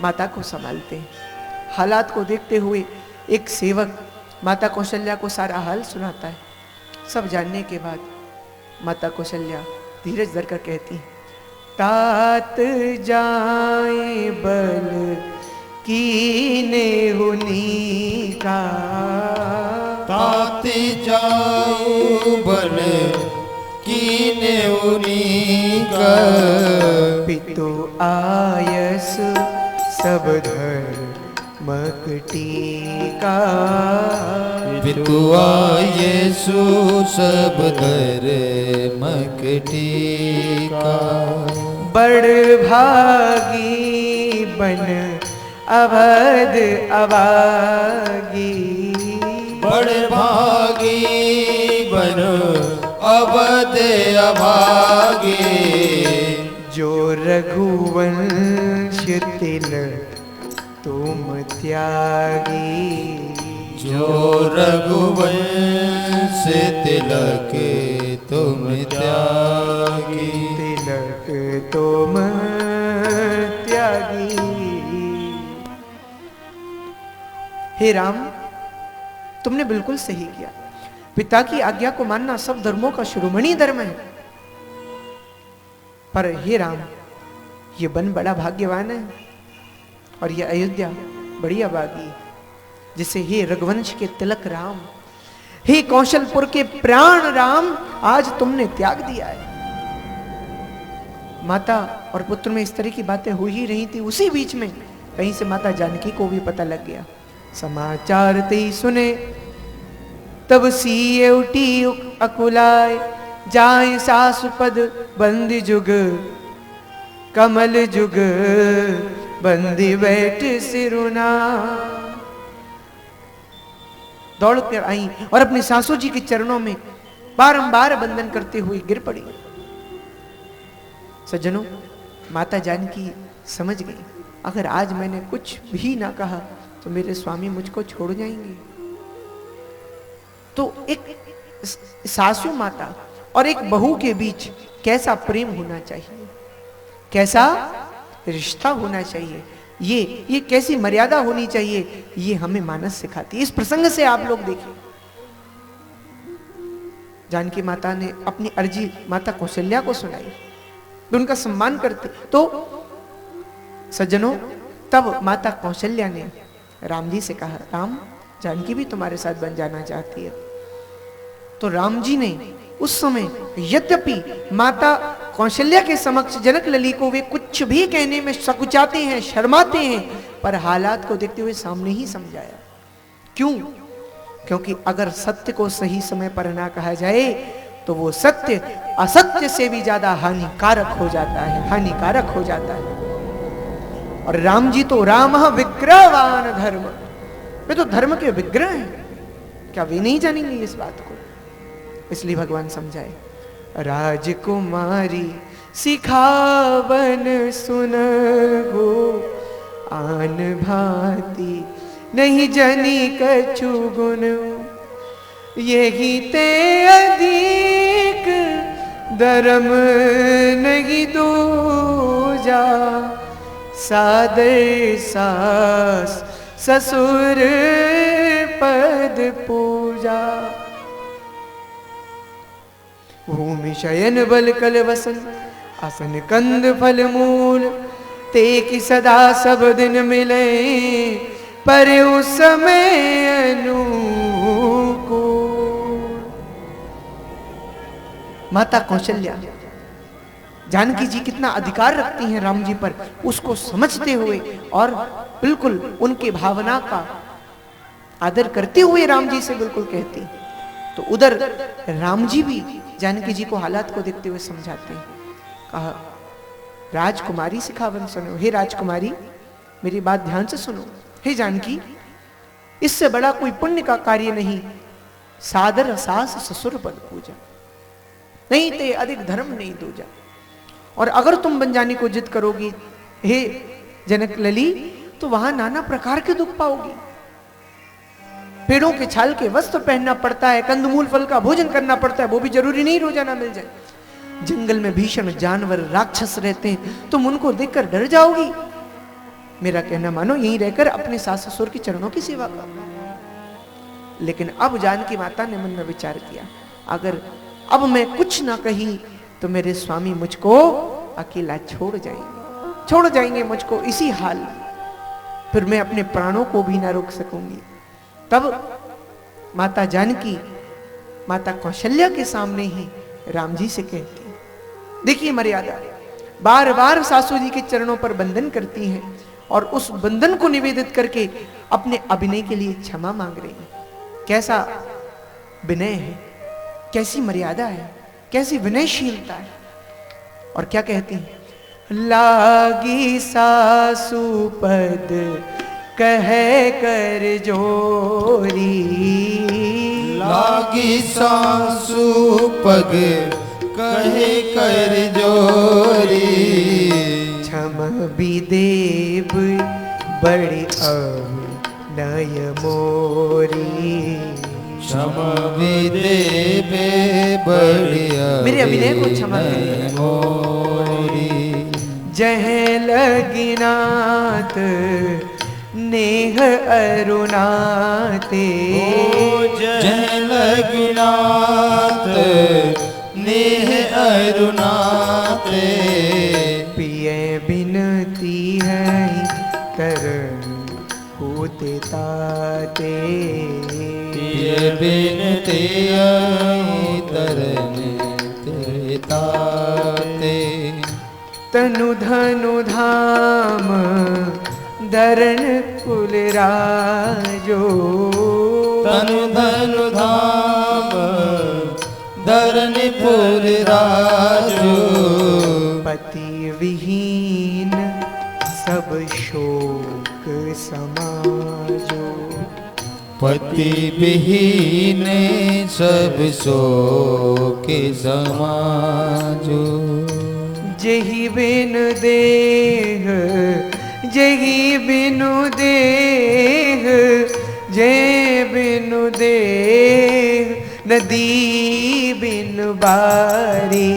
माता को संभालते हैं। हालात को देखते हुए एक सेवक माता कौशल्या को सारा हाल सुनाता है। सब जानने के बाद माता कौशल्या धीरज धरकर कहती, तात जाए बल कीने हुनी का, तात जाओ बल कीने हुनी का, पितु आयस सब धर्म टीका, पितु आयसु सब धर्म टीका, बड़ भागी बन अवध अभागी, बड़ भागी बन अवध अभागी, जो रघुवंश तिलक तुम त्यागी, जो रघुवंश तिलक तुम त्यागी, तिलक तुम त्यागी। हे राम, तुमने बिल्कुल सही किया। पिता की आज्ञा को मानना सब धर्मों का शिरोमणि धर्म है। पर हे राम, ये वन बड़ा भाग्यवान है और ये अयोध्या बड़ी अभागी, जिसे हे रघुवंश के तिलक राम, हे कौशलपुर के प्राण राम, आज तुमने त्याग दिया है। माता और पुत्र में इस तरह की बातें हो ही रही थी। उसी बीच में कहीं से माता जानकी को भी पता लग गया। समाचार ते सुने तब सीए उठी अकुलाय, जाए सासुपद बंदी जुग, कमल जुग बंदी बैठ सिरुना। दौड़ कर आई और अपने सासू जी के चरणों में बारंबार बंधन करते हुए गिर पड़ी। सज्जनों, माता जानकी समझ गई, अगर आज मैंने कुछ भी ना कहा तो मेरे स्वामी मुझको छोड़ जाएंगे। तो एक सासू माता और एक बहू के बीच कैसा प्रेम होना चाहिए, कैसा रिश्ता होना चाहिए, ये कैसी मर्यादा होनी चाहिए, ये हमें मानस सिखाती है। इस प्रसंग से आप लोग देखिए, जानकी माता ने अपनी अर्जी माता कौशल्या को सुनाई, तो उनका सम्मान करते। तो सज्जनों, तब माता कौशल्या ने राम जी से कहा, राम, जानकी भी तुम्हारे साथ बन जाना चाहती है। तो राम जी ने उस समय, यद्यपि माता कौशल्या के समक्ष जनक लली को वे कुछ भी कहने में सकुचाते हैं, शर्माते हैं, पर हालात को देखते हुए सामने ही समझाया। क्यों? क्योंकि अगर सत्य को सही समय पर ना कहा जाए तो वो सत्य असत्य से भी ज्यादा हानिकारक हो जाता है, हानिकारक हो जाता है। और राम जी तो राम विग्रहवान धर्म, वे तो धर्म के विग्रह हैं। क्या वे नहीं जानेंगे इस बात को? इसलिए भगवान समझाए, राजकुमारी सिखावन सुन गो, आन भांति नहीं जनी कछु गुण, यही ते अधिक धर्म नहीं दूजा, सादर सास ससुर पद पूजा। भूमि शयन बल कल वसन, आसन कंद फल मूल, ते की सदा सब दिन मिले, पर उस समय अनुकूल। माता कौशल्या जानकी जी कितना अधिकार रखती हैं राम जी पर, उसको समझते हुए और बिल्कुल उनके भावना का आदर करते हुए राम जी से बिल्कुल कहती। तो उधर राम जी भी जानकी जी को हालात को देखते हुए समझाते हैं। कहा, राजकुमारी सिखावन सुनो। हे राजकुमारी, मेरी बात ध्यान से सुनो। हे जानकी, इससे बड़ा कोई पुण्य का कार्य नहीं, सादर सास ससुर पद पूजा, नहीं ते अधिक धर्म नहीं दूजा। और अगर तुम बन जाने को जिद करोगी हे जनक लली, तो वहां नाना प्रकार के दुख पाओगी। पेड़ों के छाल के वस्त्र पहनना पड़ता है, कंदमूल फल का भोजन करना पड़ता है, वो भी जरूरी नहीं रोजाना मिल जाए। जंगल में भीषण जानवर राक्षस रहते हैं, तुम उनको देखकर डर जाओगी। मेरा कहना मानो, यहीं रहकर अपने सास ससुर के चरणों की सेवा करो। लेकिन अब जानकी माता ने मन में विचार किया, अगर अब मैं कुछ ना कही तो मेरे स्वामी मुझको अकेला छोड़ जाएंगे मुझको इसी हाल में, फिर मैं अपने प्राणों को भी ना रोक सकूंगी। तब माता जानकी माता कौशल्या के सामने ही राम जी से कहती, देखिए मर्यादा, बार बार सासू जी के चरणों पर बंधन करती हैं और उस बंधन को निवेदित करके अपने अभिनय के लिए क्षमा मांग रही हैं। कैसा विनय है, कैसी मर्यादा है, कैसी विनयशीलता है। और क्या कहती हैं, लागी सासु पद कह कर जोरी, लागी सासु पग कहे कर जोरी, क्षम विदेव बड़े अवनय मोरी, क्षम विदेवे बढ़िया मेरे अभिनय को क्षमा करें। मोरी, जह लगिनात नेह अरुणाते, जह लगिनात नेह अरुणाते, पिय बिनती है करण होते ताते, पिय बिनती तरन ते ताते, तनु धनु धाम धरण कुल राजो, तनु धनु धाम धरन पुर राजो, पति विहीन सब शोक समाजो, पति विहीन सब शोक समाजो, जही बिन देह जही बिनु देह, जय बिनु देह नदी बिन बारी,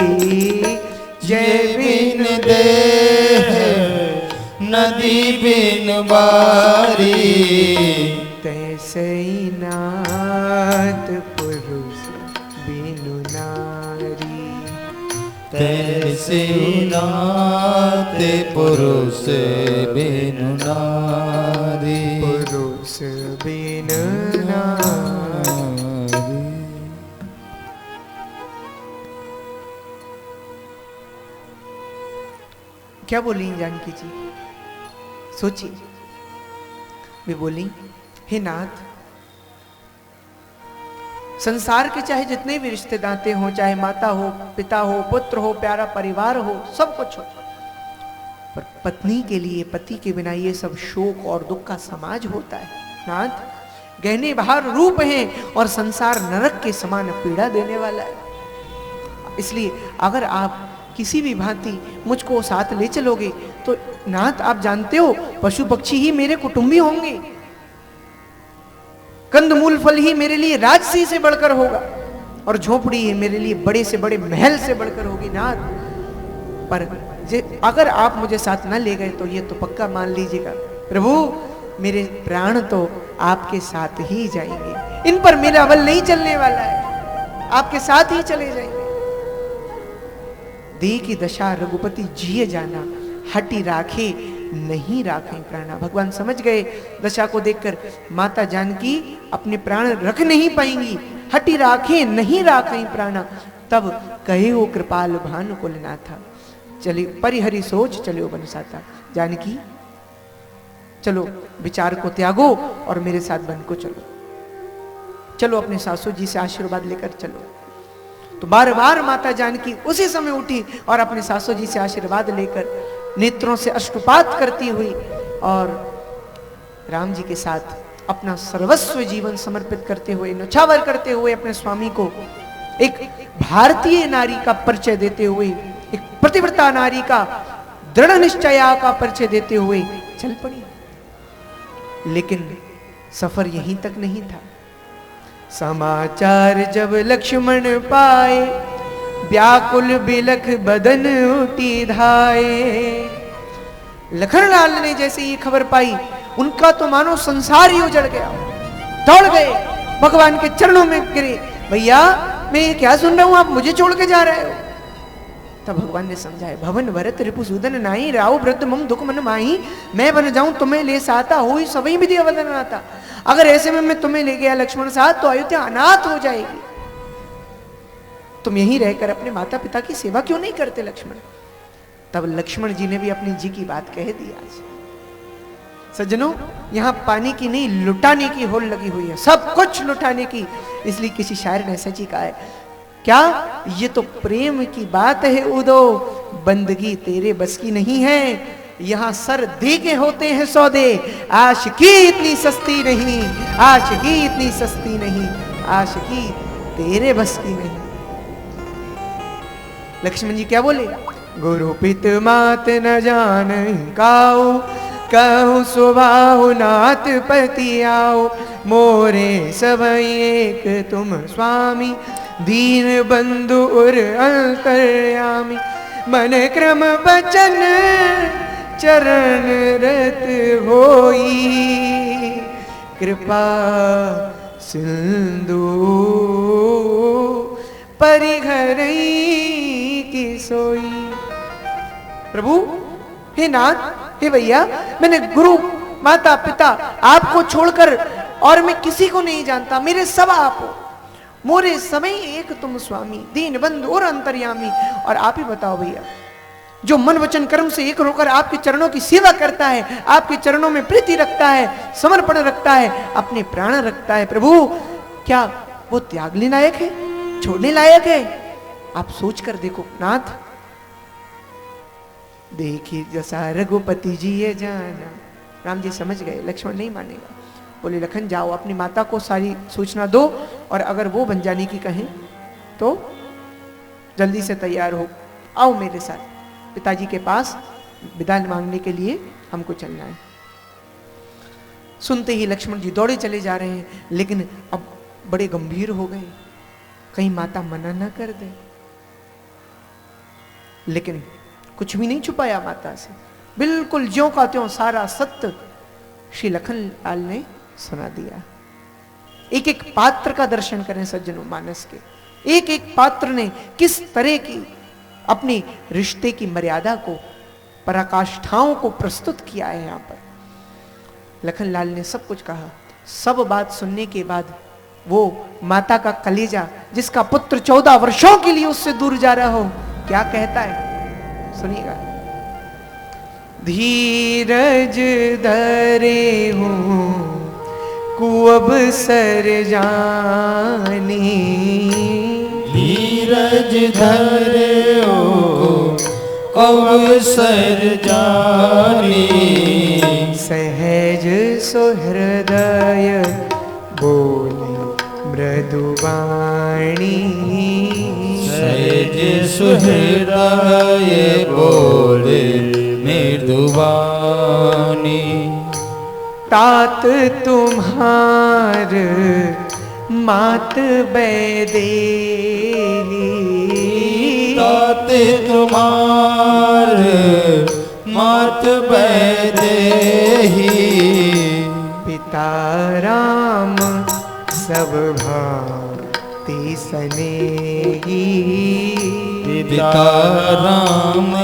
जय बिन देह नदी बिन बारी, तैसे नाथ पुरुष बिनु नारी, तैसे नाथ पुरुष बिनु नारी, पुरुष बिनु नारी। क्या बोली जानकी जी, सोचिए। वे बोली, हे नाथ, संसार के चाहे जितने भी रिश्ते नाते हो, चाहे माता हो, पिता हो, पुत्र हो, प्यारा परिवार हो, सब कुछ हो, पर पत्नी के लिए, पति के बिना ये सब शोक और दुख का समाज होता है। नाथ, गहने बहार रूप हैं और संसार नरक के समान पीड़ा देने वाला है। इसलिए अगर आप किसी भी भांति मुझको साथ ले चलोगे तो नाथ, आप जानते हो, पशु पक्षी ही मेरे कुटुंबी होंगे, कंदमूल फल ही मेरे लिए राजसी से बढ़कर होगा, और झोपड़ी ही मेरे लिए बड़े से बड़े महल से बढ़कर होगी। नाथ, पर अगर आप मुझे साथ न ले गए तो ये तो पक्का मान लीजिएगा प्रभु, मेरे प्राण तो आपके साथ ही जाएंगे, इन पर मेरा अमल नहीं चलने वाला है, आपके साथ ही चले जाएंगे। देह की दशा रघुपति जिए जाना, हटी राखे नहीं राखें प्राणा। भगवान समझ गए दशा को देखकर, माता जानकी अपने प्राण रख नहीं पाएंगी, हटी राखे नहीं राखें प्राणा। तब कहे हो कृपाल भानु कुलनाथा, चले परिहरि सोच चलो बनसाता। जानकी, चलो विचार को त्यागो और मेरे साथ बन को चलो, चलो अपने सासू जी से आशीर्वाद लेकर चलो। तो बार बार माता जानकी उसी समय उठी और अपने सासू जी से आशीर्वाद लेकर नेत्रों से अश्रुपात करती हुई और राम जी के साथ अपना सर्वस्व जीवन समर्पित करते हुए, न्यौछावर करते हुए अपने स्वामी को एक भारतीय नारी का परिचय देते हुए, एक प्रतिव्रता नारी का दृढ़ निश्चया का परिचय देते हुए चल पड़ी। लेकिन सफर यहीं तक नहीं था। समाचार जब लक्ष्मण पाए, व्याकुल बिलख बदन उठी धाये, लखनलाल ने जैसे ये खबर पाई, उनका तो मानो संसार ही उजड़ गया। दौड़ गए, भगवान के चरणों में गिरे, भैया मैं ये क्या सुन रहा हूं, आप मुझे छोड़ के जा रहे हो। तब भगवान ने समझाया, भवन भरत रिपुसूदन नाई, राव वृद्ध मम दुख मन माही, मैं बन जाऊं तुम्हें ले साता, हो सभी विधि अवदन आता। अगर ऐसे में मैं तुम्हें ले गया लक्ष्मण साथ, तो अयोध्या अनाथ हो जाएगी। तुम यहीं रहकर अपने माता पिता की सेवा क्यों नहीं करते लक्ष्मण। तब लक्ष्मण जी ने भी अपनी जी की बात कह दी। आज सज्जनों, यहां पानी की नहीं लुटाने की होड़ लगी हुई है, सब कुछ लुटाने की। इसलिए किसी शायर ने सच ही कहा है, क्या ये तो प्रेम की बात है उदो, बंदगी तेरे बस की नहीं है। यहां सर दे के होते हैं सौदे, आशिकी इतनी सस्ती नहीं, आशिकी इतनी सस्ती नहीं, आशिकी तेरे बस की नहीं। लक्ष्मण जी क्या बोले, गुरु पित मात न जान काऊ, कहूँ स्वभाव नाथ पति आओ, मोरे सब एक तुम स्वामी, दीन बंधु और अंतर्यामी, मन क्रम बचन चरण रत होई, कृपा सिंधु परिघरई की सोई। प्रभु, हे नाथ, हे भैया, मैंने गुरु माता पिता आपको छोड़कर और मैं किसी को नहीं जानता, मेरे सब आप हो, मोरे समय एक तुम स्वामी, दीन बंधु और अंतर्यामी। और आप ही बताओ भैया, जो मन वचन कर्म से एक होकर आपके चरणों की सेवा करता है, आपके चरणों में प्रीति रखता है, समर्पण रखता है, अपने प्राण रखता है, प्रभु क्या वो त्यागने लायक है, छोड़ने लायक है? आप सोच कर देखो नाथ। देखिए जैसा रघुपति जी ये जाना। राम जी समझ गए, लक्ष्मण नहीं मानेगा। बोले लखन जाओ अपनी माता को सारी सूचना दो, और अगर वो बन जाने की कहें तो जल्दी से तैयार हो, आओ मेरे साथ, पिताजी के पास विदा मांगने के लिए हमको चलना है। सुनते ही लक्ष्मण जी दौड़े चले जा रहे हैं, लेकिन अब बड़े गंभीर हो गए, कहीं माता मना ना कर दे। लेकिन कुछ भी नहीं छुपाया माता से, बिल्कुल ज्यों का त्यों सारा सत्य श्री लखनलाल ने सुना दिया। एक एक पात्र का दर्शन करें सज्जनों, मानस के एक एक पात्र ने किस तरह की अपनी रिश्ते की मर्यादा को, पराकाष्ठाओं को प्रस्तुत किया है। यहां पर लखनलाल ने सब कुछ कहा। सब बात सुनने के बाद वो माता का कलेजा, जिसका पुत्र 14 वर्षों के लिए उससे दूर जा रहा हो, क्या कहता है सुनिएगा। धीरज धरे हूं कुअब सर जानी, धीरज धरे हो कुअब सर जानी, सहज सुहृदय बोले मृदुवाणी, सहज सुहृदय बोले मृदुवाणी, तात तुम्हार मात बैदेही, तात तुम्हार मात बैदेही, पिता राम सब भांति सनेही, पिता राम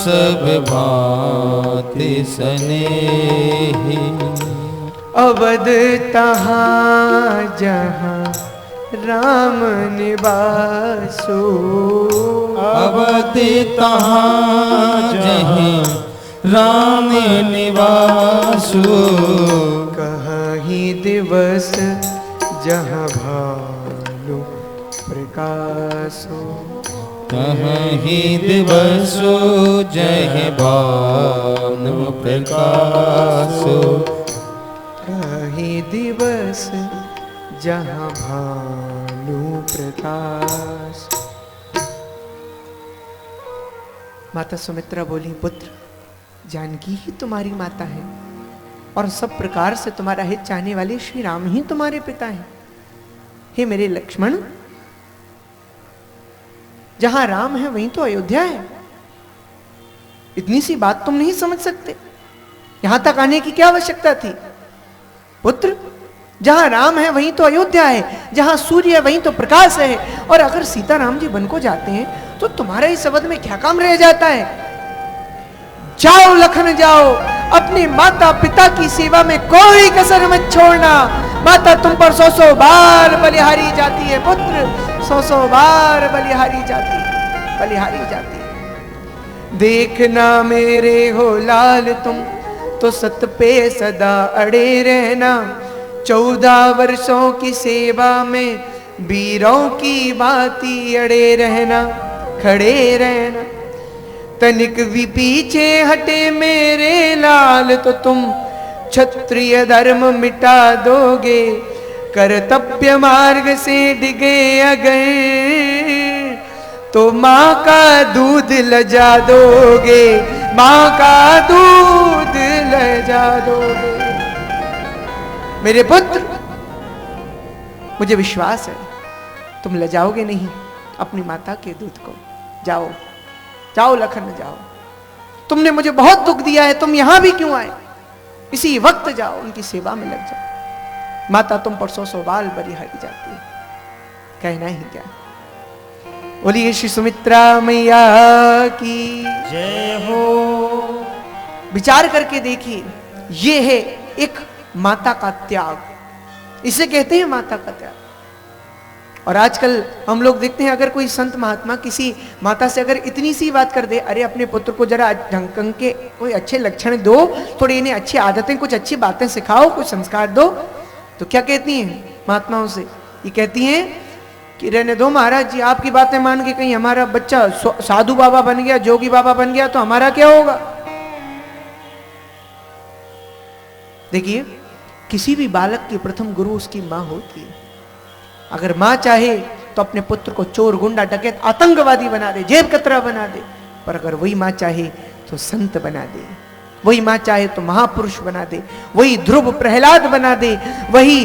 सब भांति सनेही, अवध तहाँ जहाँ राम निवासो, अवध तहाँ जहाँ राम निवासो, कहीं दिवस जहाँ भानु प्रकाशो, कहीं दिवसो जय भानु प्रकाशो, कहीं दिवस जहाँ भानु प्रकाश। माता सुमित्रा बोली, पुत्र जानकी ही तुम्हारी माता है, और सब प्रकार से तुम्हारा हित चाहने वाले श्री राम ही तुम्हारे पिता हैं। हे मेरे लक्ष्मण, जहां राम है वहीं तो अयोध्या है। इतनी सी बात तुम नहीं समझ सकते? यहां तक आने की क्या आवश्यकता थी? पुत्र, जहां राम है वहीं तो अयोध्या है, जहां सूर्य है वहीं तो प्रकाश है। और अगर सीताराम जी वन को जाते हैं तो तुम्हारा इस अवध में क्या काम रह जाता है? जाओ लखन जाओ, अपने माता पिता की सेवा में कोई कसर मत छोड़ना। माता तुम पर 100 बार बलिहारी जाती है पुत्र, 100 बार बलिहारी जाती है। देखना मेरे हो लाल तुम तो सत पे सदा अड़े रहना। 14 वर्षों की सेवा में वीरों की भांति अड़े रहना, खड़े रहना। तनिक भी पीछे हटे मेरे लाल तो तुम क्षत्रिय धर्म मिटा दोगे। कर्तव्य मार्ग से डिगे अगर तो माँ का दूध लजा दोगे, माँ का दूध लजा दोगे। मेरे पुत्र, मुझे विश्वास है तुम लजाओगे नहीं अपनी माता के दूध को। जाओ जाओ लखन जाओ, तुमने मुझे बहुत दुख दिया है, तुम यहां भी क्यों आए? इसी वक्त जाओ, उनकी सेवा में लग जाओ। माता तुम पर 100 बाल बलिहारी जाती है, कहना ही क्या। बोलिए श्री सुमित्रा मैया की जय हो। विचार करके देखिए, ये है एक माता का त्याग, इसे कहते हैं माता का त्याग। और आजकल हम लोग देखते हैं, अगर कोई संत महात्मा किसी माता से अगर इतनी सी बात कर दे, अरे अपने पुत्र को जरा ढंग के कोई अच्छे लक्षण दो, थोड़ी इन्हें अच्छी आदतें, कुछ अच्छी बातें सिखाओ, कुछ संस्कार दो, तो क्या कहती हैं महात्माओं से? ये कहती हैं कि रहने दो महाराज जी, आपकी बातें मान के कहीं हमारा बच्चा साधु बाबा बन गया, जोगी बाबा बन गया तो हमारा क्या होगा? देखिए, किसी भी बालक की प्रथम गुरु उसकी मां होती है। अगर मां चाहे तो अपने पुत्र को चोर, गुंडा, डकैत, आतंकवादी बना दे, जेब कतरा बना दे, पर अगर वही मां चाहे तो संत बना दे, वही मां चाहे तो महापुरुष बना दे, वही ध्रुव प्रहलाद बना दे, वही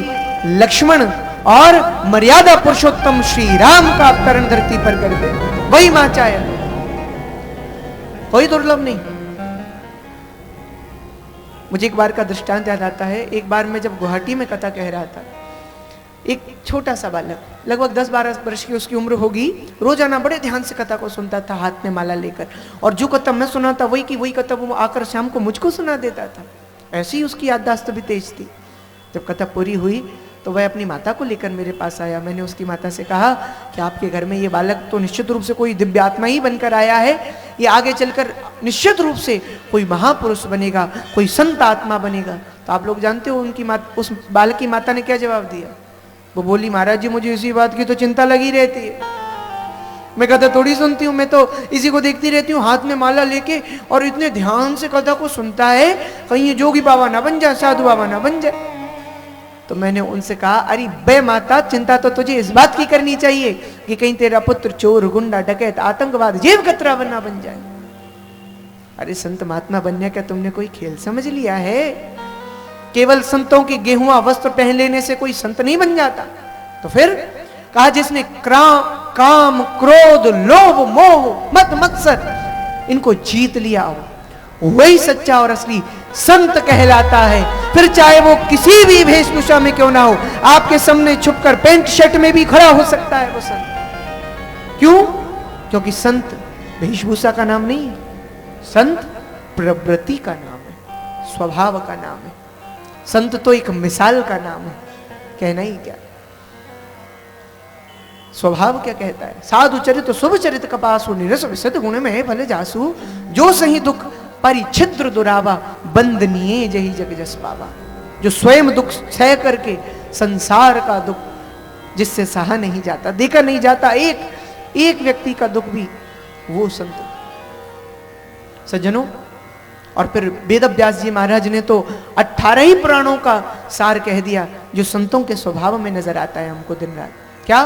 लक्ष्मण और मर्यादा पुरुषोत्तम श्री राम का अवतरण धरती पर कर दे, वही मां चाहे। कोई दुर्लभ नहीं। मुझे एक बार का दृष्टांत याद आता है। एक बार मैं जब गुवाहाटी में कथा कह रहा था, एक छोटा सा बालक, लगभग 10-12 वर्ष की उसकी उम्र होगी, रोजाना बड़े ध्यान से कथा को सुनता था, हाथ में माला लेकर, और जो कथा मैं सुनाता वही की वही कथा वो आकर शाम को मुझको सुना देता था। ऐसी ही उसकी याददाश्त भी तेज थी। जब कथा पूरी हुई तो वह अपनी माता को लेकर मेरे पास आया। मैंने उसकी माता से कहा कि आपके घर में ये बालक तो निश्चित रूप से कोई दिव्य आत्मा ही बनकर आया है, ये आगे चलकर निश्चित रूप से कोई महापुरुष बनेगा, कोई संत आत्मा बनेगा। तो आप लोग जानते हो उनकी उस बालक की माता ने क्या जवाब दिया? वो बोली, महाराज जी मुझे इसी बात की तो चिंता लगी रहती है, मैं कथा थोड़ी सुनती हूँ, मैं तो इसी को देखती रहती हूँ हाथ में माला लेके, और इतने ध्यान से कथा को सुनता है, कहीं ये जोगी बाबा ना बन जाए, साधु बाबा ना बन जाए। तो मैंने उनसे कहा, अरे बे माता, चिंता तो तुझे इस बात की करनी चाहिए कि कहीं तेरा पुत्र चोर, गुंडा, डकैत, आतंकवाद, जेब कतरा बनना बन जाए। अरे संत महात्मा बनने का तुमने कोई खेल समझ लिया है? केवल संतों की गेहुआ वस्त्र पहन लेने से कोई संत नहीं बन जाता। तो फिर कहा, जिसने काम, क्रोध, लोभ, मोह, मद मत्सर इनको जीत लिया हो, वही सच्चा और असली संत कहलाता है। फिर चाहे वो किसी भी वेशभूषा में क्यों ना हो, आपके सामने छुपकर पैंट शर्ट में भी खड़ा हो सकता है वो संत। क्यों? क्योंकि संत वेशभूषा का नाम नहीं है, संत प्रवृत्ति का नाम है, स्वभाव का नाम है। संत तो एक मिसाल का नाम है, कहना ही क्या। स्वभाव क्या कहता है? साधु चरित शुभ चरित कपासु, निरस विशद गुण में भले जासु, जो सही दुख परिछिद्र दुरावा, बंदनीय जही जग जस पावा। जो स्वयं दुख सह करके संसार का दुख जिससे सहा नहीं जाता, देखा नहीं जाता एक व्यक्ति का दुख भी, वो संत। सज्जनों, और फिर वेदव्यास जी महाराज ने तो 18 ही पुराणों का सार कह दिया, जो संतों के स्वभाव में नजर आता है हमको दिन रात। क्या?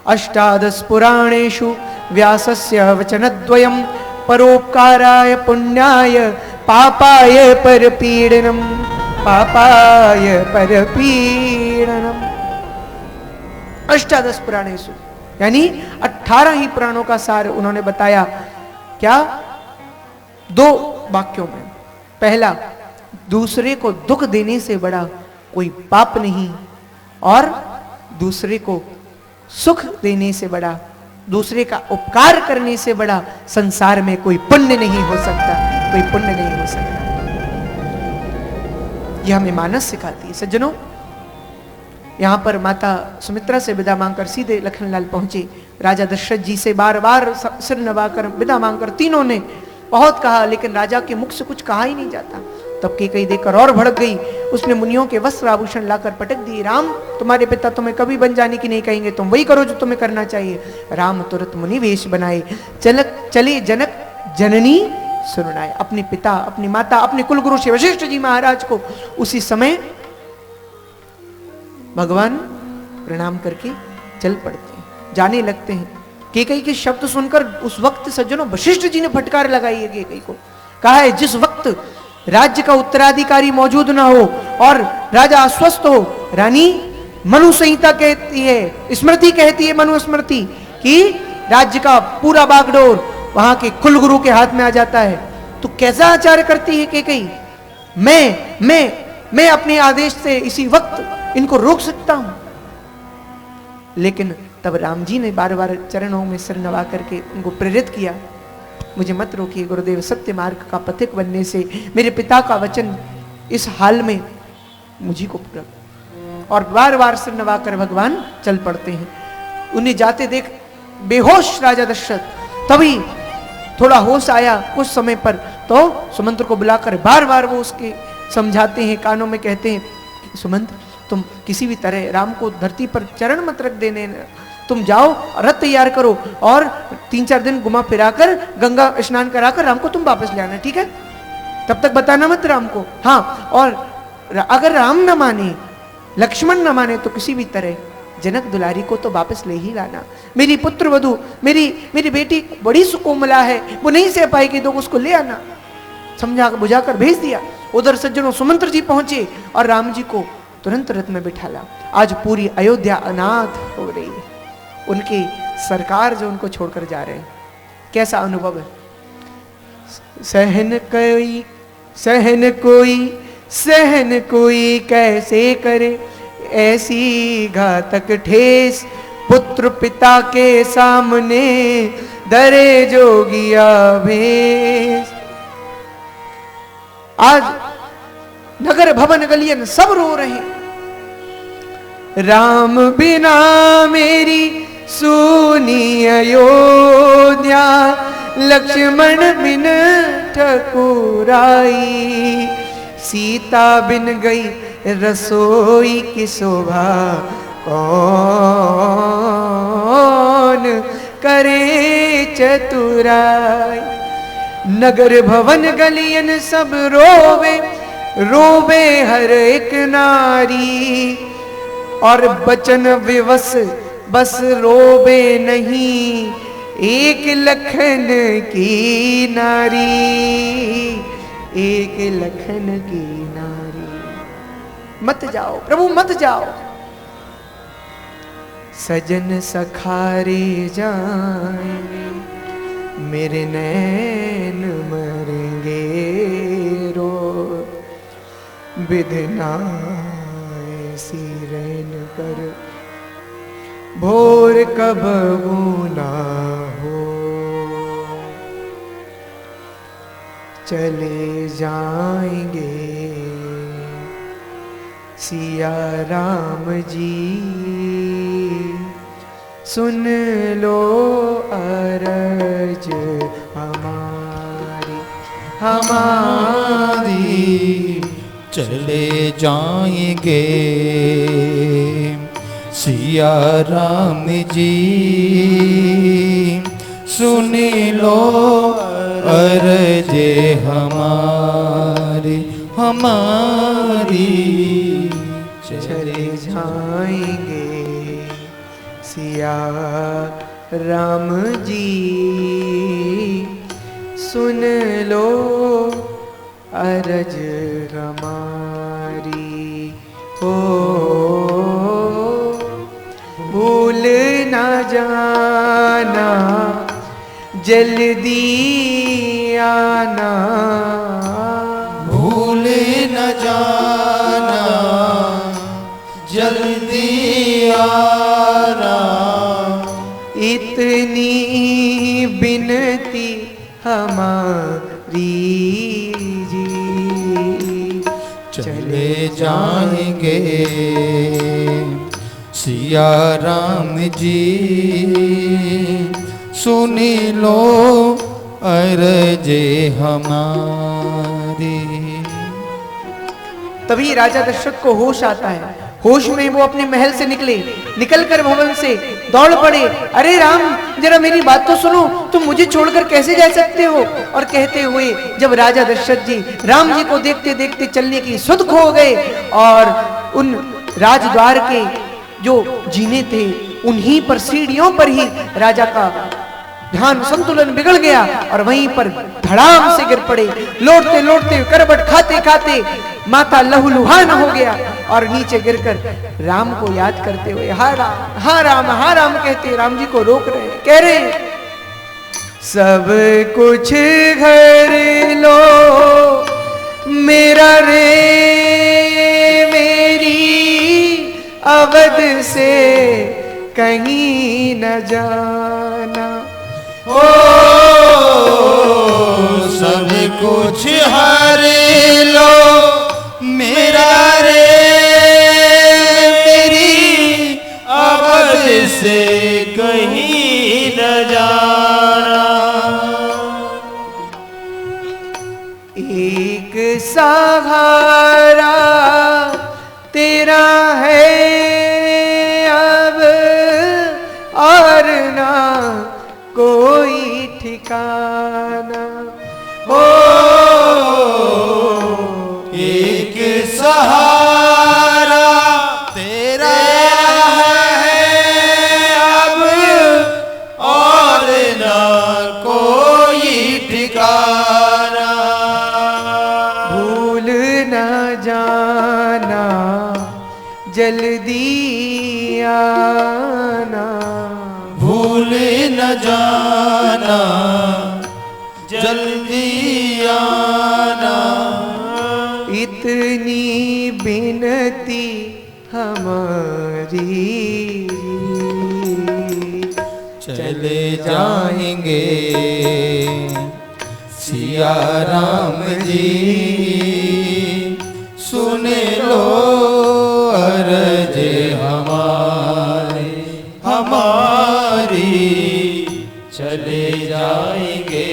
18 पुराणेषु व्यासस्य वचनद्वयम् परोपकाराय पुण्याय पापाय परपीडनम्, पापाय परपीडनम्। 18 पुराणेषु यानी 18 ही पुराणों का सार उन्होंने बताया। क्या? दो वाक्यों में। पहला, दूसरे को दुख देने से बड़ा कोई पाप नहीं, और दूसरे को सुख देने से बड़ा, दूसरे का उपकार करने से बड़ा संसार में कोई पुण्य नहीं हो सकता, कोई पुण्य नहीं हो सकता। यह हमें मानस सिखाती है। सज्जनों, यहां पर माता सुमित्रा से विदा मांगकर सीधे लखनलाल पहुंचे। राजा दशरथ जी से बार बार सिर नवाकर विदा मांगकर तीनों ने बहुत कहा, लेकिन राजा के मुख से कुछ कहा ही नहीं जाता। तब कैकेयी देखकर और भड़क गई। उसने मुनियों के वस्त्र आभूषण लाकर पटक दिए। राम, तुम्हारे पिता तुम्हें कभी बन जाने की नहीं कहेंगे, तुम वही करो जो तुम्हें करना चाहिए। राम तुरंत मुनि वेश बनाए चले जनक जननी सुनाए। अपने पिता, अपनी माता, अपने कुलगुरु श्री वशिष्ठ जी महाराज को उसी समय भगवान प्रणाम करके चल पड़ते हैं, जाने लगते हैं। कैकेयी के शब्द सुनकर उस वक्त सज्जनों वशिष्ठ जी ने फटकार लगाई है कैकेयी को। कहा है, जिस वक्त राज्य का उत्तराधिकारी मौजूद ना हो और राजा अस्वस्थ हो, रानी मनु संहिता कहती है, स्मृति कहती है, मनु स्मृति, कि राज्य का पूरा बागडोर वहां के कुलगुरु के हाथ में आ जाता है। तो कैसा आचार्य करती है कैकेयी? मैं अपने आदेश से इसी वक्त इनको रोक सकता हूं। लेकिन तब राम जी ने बार बार चरणों में सिर नवा करके उनको प्रेरित किया, मुझे मत रोकिए गुरुदेव, सत्य मार्ग का पथिक बनने से मेरे पिता का वचन इस हाल में मुझी को पूरा। और बार बार सिर नवाकर भगवान चल पड़ते हैं। उन्हें जाते देख बेहोश राजा दशरथ, तभी थोड़ा होश आया कुछ समय पर, तो सुमंत्र को बुलाकर बार बार वो उसके समझाते हैं, कानों में कहते हैं, सुमंत्र तुम किसी भी तरह राम को धरती पर चरण मत रख देने, तुम जाओ रथ तैयार करो और 3-4 दिन घुमा फिराकर गंगा स्नान कराकर राम को तुम वापस ले आना, ठीक है? तब तक बताना मत राम को। हाँ, और अगर राम न माने, लक्ष्मण न माने, तो किसी भी तरह जनक दुलारी को तो वापस ले ही लाना। मेरी पुत्र वधु, मेरी बेटी बड़ी सुकोमला है, वो नहीं सह पाएगी, तो उसको ले आना। समझा बुझाकर भेज दिया। उधर सज्जनों सुमंत्र जी पहुंचे और राम जी को तुरंत रथ में बिठाला। आज पूरी अयोध्या अनाथ हो रही है, उनकी सरकार जो उनको छोड़कर जा रहे हैं। कैसा अनुभव है? सहन कोई कैसे करे, ऐसी घातक ठेस, पुत्र पिता के सामने डरे जोगिया भेस। आज नगर भवन गलियन सब रो रहे हैं, राम बिना मेरी सुनी अयोध्या, लक्ष्मण बिन ठकुराई, सीता बिन गई रसोई की शोभा, कौन करे चतुराई। नगर भवन गलियन सब रोवे, रोवे हर एक नारी, और बचन विवश बस रोवे नहीं एक लखन की नारी, एक लखन की नारी। मत जाओ प्रभु, मत जाओ। सजन सखारे जाएंगे, मेरे नैन मरेंगे रो, विधना ऐसी रैन पर भोर कब ना हो। चले जाएंगे सिया राम जी, सुन लो अरज हमारी, चले जाएंगे सिया राम जी, सुन लो अरज हमारी। चले जाएंगे सिया राम जी, सुन लो अरज हमारी। हो भूल ना जाना जल्दी आना, भूल न जाना, जल्दी आना। इतनी बिनती हमारी जी, चले जाएंगे सिया राम जी, सुनी लो अर्ज़े हमारी। तभी राजा दशरथ को होश आता है। होश में वो अपने महल से निकलकर भवन से दौड़ पड़े। अरे राम, जरा मेरी बात तो सुनो, तुम मुझे छोड़कर कैसे जा सकते हो? और कहते हुए जब राजा दशरथ जी राम जी को देखते देखते चलने की सुध खो गए और उन राजद्वार के जो जीने थे उन्हीं पर, सीढ़ियों पर ही राजा का ध्यान संतुलन बिगड़ गया और वहीं पर धड़ाम से गिर पड़े। लौटते लौटते, करबट खाते खाते माथा लहूलुहान हो गया और नीचे गिरकर राम को याद करते हुए हा राम, हा राम, हा राम कहते राम जी को रोक रहे, कह रहे सब कुछ घर लो मेरा रे, मेरी अवध से कहीं न जाना। ओ सब कुछ हर लो मेरा रे, मेरी अवध से कहीं न जाना। एक सहारा तेरा है अब और ना कोई ठिकाना। ओ एक सहारा तेरा है अब और ना कोई ठिकाना। भूल न जाना, जल्दी आना, भूल न जाना, जल्दी आना। इतनी बिनती हमारी, चले जाएंगे सिया राम जी, सुन लो अर्ज़े हमारी, हमारी। चले जाएंगे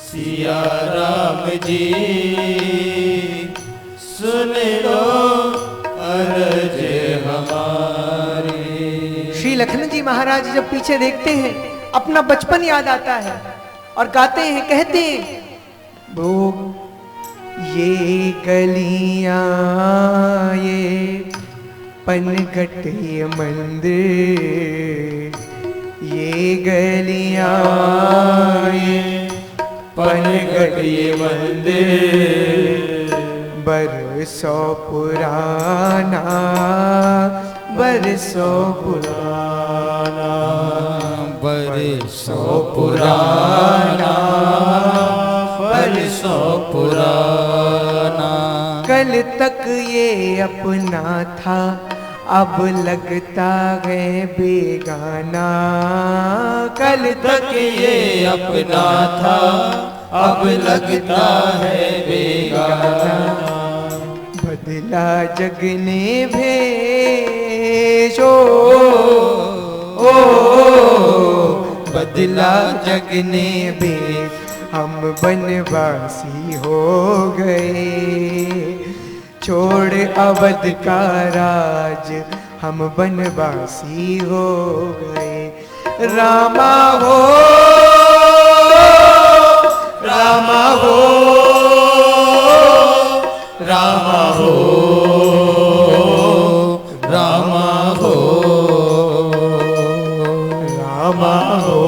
सिया राम जी, सुन लो अर्ज़े हमारी। श्री लखन जी महाराज जब पीछे देखते हैं अपना बचपन याद आता है और गाते हैं, कहते हैं वो ये गलियां ये पनघट ये मंदिर, ये गलियां ये पनघट ये मंदिर, बरसों पुराना, बरसों पुराना, बरसों पुराना, बरसों पुराना। कल तक ये अपना था अब लगता है बेगाना, कल तक ये अपना था अब लगता है बेगाना। बदला जग ने भेष, ओ बदला जग ने भेष, हम बनवासी हो गए, छोड़ अवध का राज हम बनवासी हो गए। रामा हो, रामा हो, रामा हो, रामा हो, रामा हो,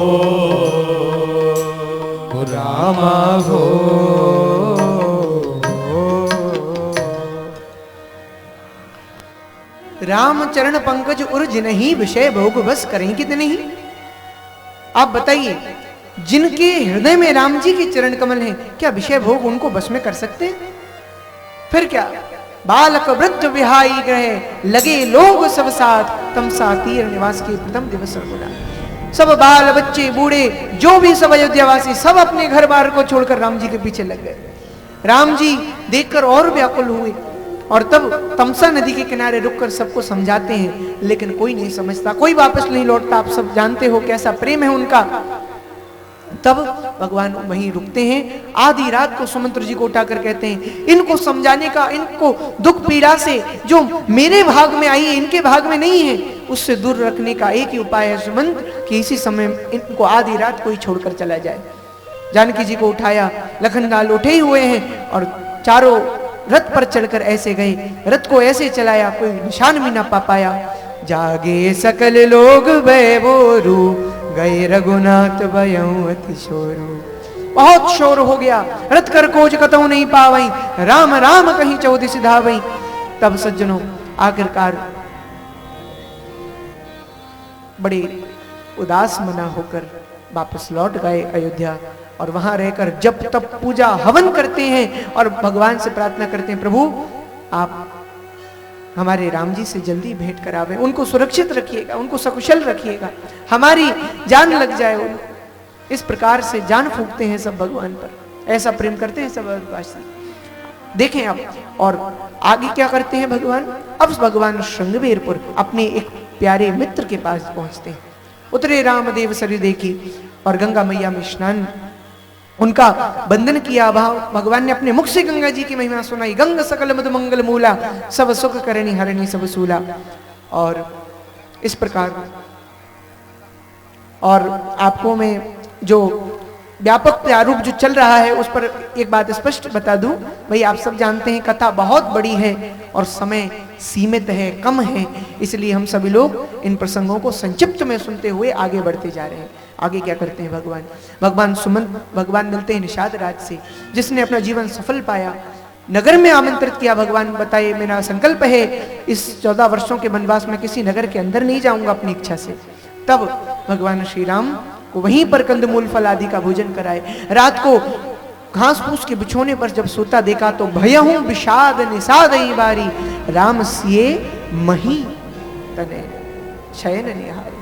रामा हो। राम चरण पंकज उर्ज नहीं, विषय भोग बस करें कितने ही। आप बताइए, जिनके हृदय में राम जी के चरण कमल हैं, क्या विषय भोग उनको बस में कर सकते हैं? फिर क्या, बालक वृद्ध विहाई ग्रह लगे लोग सब साथ, तमसा तीर निवास के प्रथम दिवस सर्वदा। सब बाल बच्चे बूढ़े जो भी सब अयोध्यावासी सब अपने घर बार को छोड़कर राम जी के पीछे लग गए। राम जी देखकर और व्याकुल हुए और तब तमसा नदी के किनारे रुककर सबको समझाते हैं, लेकिन कोई नहीं समझता, कोई वापस नहीं लौटता। आप सब जानते हो कैसा प्रेम है उनका। तब भगवान वहीं रुकते हैं। आधी रात को सुमंत्र जी को उठाकर कहते हैं, इनको समझाने का, इनको दुख पीड़ा से जो मेरे भाग में आई है इनके भाग में नहीं है, उससे दूर रखने का एक ही उपाय है सुमंत्र, कि इसी समय इनको आधी रात को ही छोड़कर चला जाए। जानकी जी को उठाया, लखन लाल उठे ही हुए हैं और चारों रथ पर चढ़कर ऐसे गए, रथ को ऐसे चलाया कोई निशान भी ना पा पाया। जागे सकल लोग भय बोरू, गए रघुनाथ भयउ अति शोरू। बहुत शोर हो गया, रथ कर खोज कतहु नहीं पावई, राम राम कहीं चौदिस धावई। तब सज्जनों आखिरकार बड़े उदास मना होकर वापस लौट गए अयोध्या और वहां रहकर जब तब पूजा हवन करते हैं और भगवान से प्रार्थना करते हैं, प्रभु आप हमारे राम जी से जल्दी भेंट करावे, उनको सुरक्षित रखिएगा, उनको सकुशल रखिएगा, हमारी जान लग जाए। इस प्रकार से जान फूंकते हैं सब भगवान पर, ऐसा प्रेम करते हैं सब वासी। देखें अब और आगे क्या करते हैं भगवान। अब भगवान श्रृंगवेरपुर अपने एक प्यारे मित्र के पास पहुंचते हैं। उतरे रामदेव सरयू देखी और गंगा मैया में स्नान उनका बंधन किया। भगवान ने अपने मुख से गंगा जी की महिमा सुनाई। गंगा सकल मद मंगल मूला, सब सुख करणी हरणी सब सूला। और इस प्रकार और आपको मैं जो व्यापक प्रारूप जो चल रहा है उस पर एक बात स्पष्ट बता दूं। भाई आप सब जानते हैं कथा बहुत बड़ी है और समय सीमित है, कम है, इसलिए हम सभी लोग इन प्रसंगों को संक्षिप्त में सुनते हुए आगे बढ़ते जा रहे हैं। आगे क्या करते हैं भगवान मिलते हैं निषाद राज से, जिसने अपना जीवन सफल पाया। नगर में आमंत्रित किया। भगवान बताए मेरा संकल्प है इस 14 वर्षों के वनवास में किसी नगर के अंदर नहीं जाऊंगा अपनी इच्छा से। तब भगवान श्री राम को वहीं पर कंदमूल फल आदि का भोजन कराए। रात को घास फूस के बिछोने पर जब सोता देखा तो भयहूं विषाद निषाद बारी, राम सिए मही तने शयन निहारी।